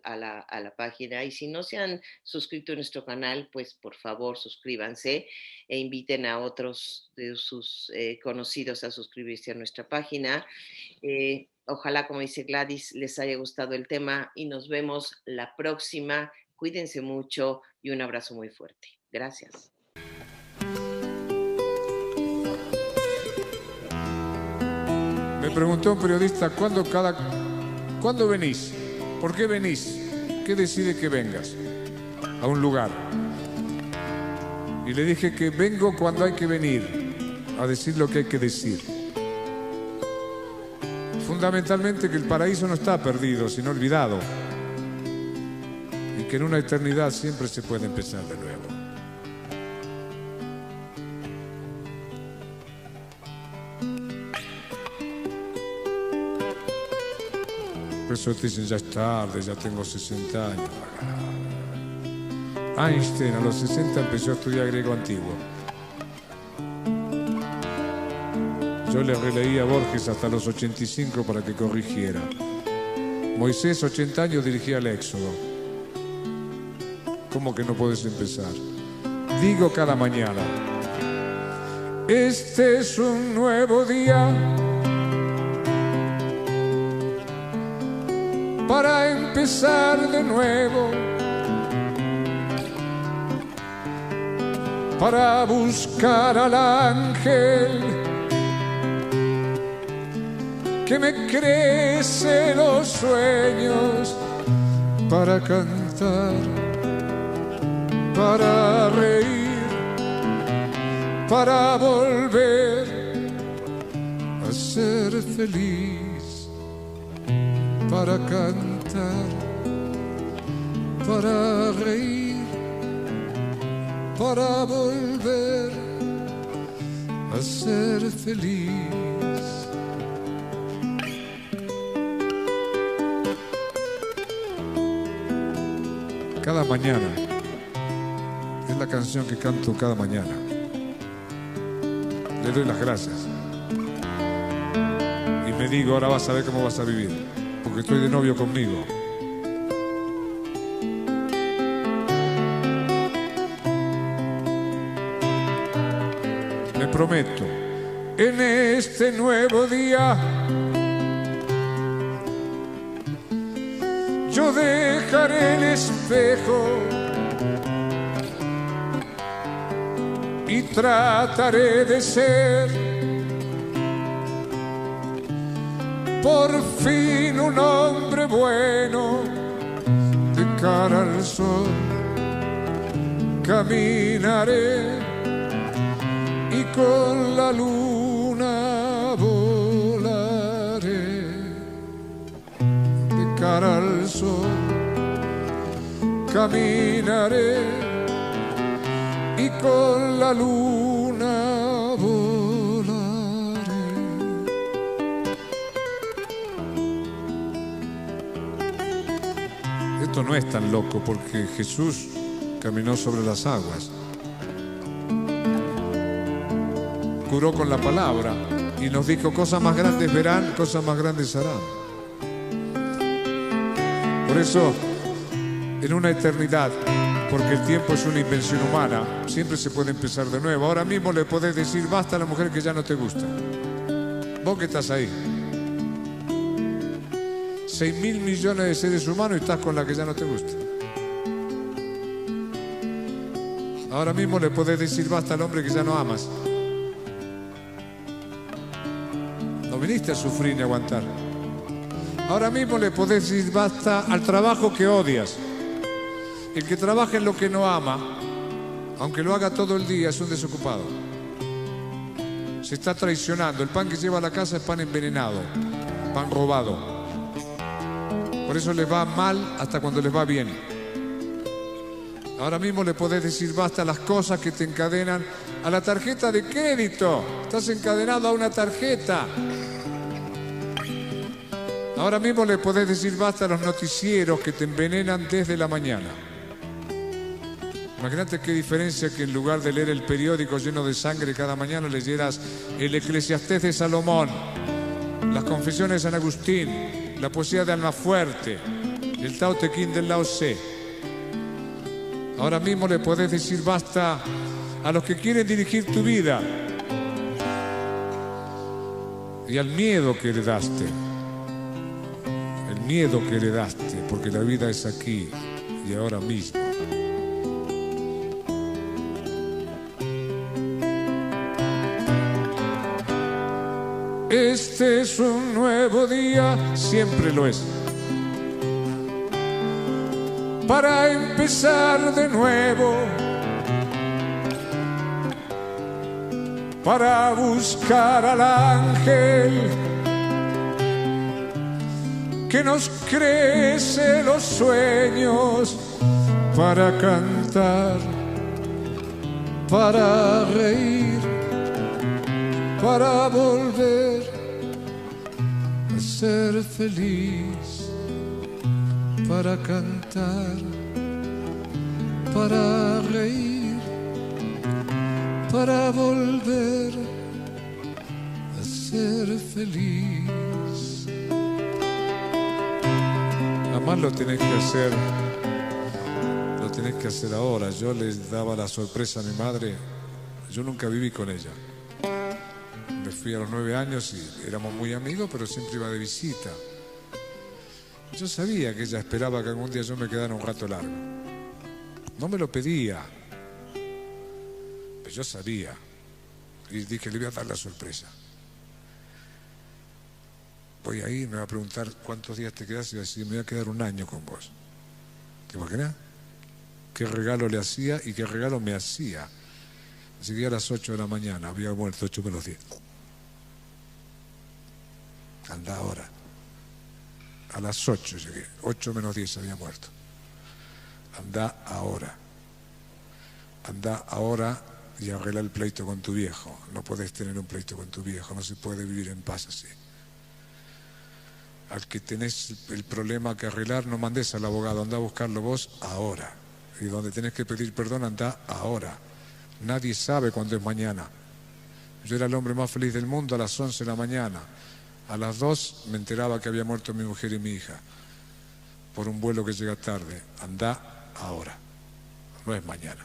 a la página. Y si no se han suscrito a nuestro canal, pues por favor suscríbanse e inviten a otros de sus conocidos a suscribirse a nuestra página. Ojalá, como dice Gladys, les haya gustado el tema y nos vemos la próxima. Cuídense mucho y un abrazo muy fuerte. Gracias. Me preguntó un periodista, ¿cuándo venís? ¿Por qué venís? ¿Qué decide que vengas a un lugar? Y le dije que vengo cuando hay que venir, a decir lo que hay que decir. Fundamentalmente que el paraíso no está perdido, sino olvidado. Y que en una eternidad siempre se puede empezar de nuevo. Por eso te dicen, ya es tarde, ya tengo 60 años. Einstein a los 60 empezó a estudiar griego antiguo. Yo le releí a Borges hasta los 85 para que corrigiera. Moisés, 80 años, dirigía el Éxodo. ¿Cómo que no puedes empezar? Digo cada mañana, este es un nuevo día para empezar de nuevo, para buscar al ángel que me crece los sueños, para cantar, para reír, para volver a ser feliz, para cantar, para reír, para volver a ser feliz. Cada mañana es la canción que canto cada mañana. Le doy las gracias y me digo, ahora vas a ver cómo vas a vivir, porque estoy de novio conmigo. Me prometo, en este nuevo día yo dejaré el espejo y trataré de ser por fin un hombre bueno. De cara al sol caminaré y con la luna volaré. De cara al sol caminaré y con la luna volaré. Esto no es tan loco porque Jesús caminó sobre las aguas, curó con la palabra y nos dijo: cosas más grandes verán, cosas más grandes harán. Por eso, en una eternidad, porque el tiempo es una invención humana, siempre se puede empezar de nuevo. Ahora mismo le podés decir basta a la mujer que ya no te gusta. Vos que estás ahí, 6.000 millones de seres humanos y estás con la que ya no te gusta. Ahora mismo le podés decir basta al hombre que ya no amas. No viniste a sufrir ni a aguantar. Ahora mismo le podés decir basta al trabajo que odias. El que trabaja en lo que no ama, aunque lo haga todo el día, es un desocupado. Se está traicionando. El pan que lleva a la casa es pan envenenado, pan robado. Por eso les va mal hasta cuando les va bien. Ahora mismo le podés decir basta a las cosas que te encadenan a la tarjeta de crédito. Estás encadenado a una tarjeta. Ahora mismo le podés decir basta a los noticieros que te envenenan desde la mañana. Imagínate qué diferencia que en lugar de leer el periódico lleno de sangre cada mañana leyeras el Eclesiastés de Salomón, las Confesiones de San Agustín, la poesía de Almafuerte, el Tao Te Ching del Lao Tse. Ahora mismo le podés decir basta a los que quieren dirigir tu vida y al miedo que heredaste. El miedo que heredaste, porque la vida es aquí y ahora mismo. Este es un nuevo día, siempre lo es, para empezar de nuevo, para buscar al ángel que nos crece los sueños, para cantar, para reír, para volver a ser feliz, para cantar, para reír, para volver a ser feliz. Además lo tenés que hacer ahora. Yo les daba la sorpresa a mi madre. Yo nunca viví con ella. Me fui a los 9 años y éramos muy amigos, pero siempre iba de visita. Yo sabía que ella esperaba que algún día yo me quedara un rato largo. No me lo pedía, pero yo sabía. Y dije, le voy a dar la sorpresa. Voy a ir, me va a preguntar cuántos días te quedas y voy a decir, me voy a quedar un año con vos. ¿Te imaginas? ¿Qué regalo le hacía y qué regalo me hacía? Así que a las 8 de la mañana, había muerto 8 menos 10. Anda ahora. A las 8 llegué, 8 menos 10 había muerto. Anda ahora. Anda ahora y arregla el pleito con tu viejo. No podés tener un pleito con tu viejo, no se puede vivir en paz así. Al que tenés el problema que arreglar, no mandés al abogado, anda a buscarlo vos ahora. Y donde tenés que pedir perdón, anda ahora. Nadie sabe cuándo es mañana. Yo era el hombre más feliz del mundo a las 11 de la mañana. A las 2 me enteraba que había muerto mi mujer y mi hija por un vuelo que llega tarde. Anda ahora, no es mañana.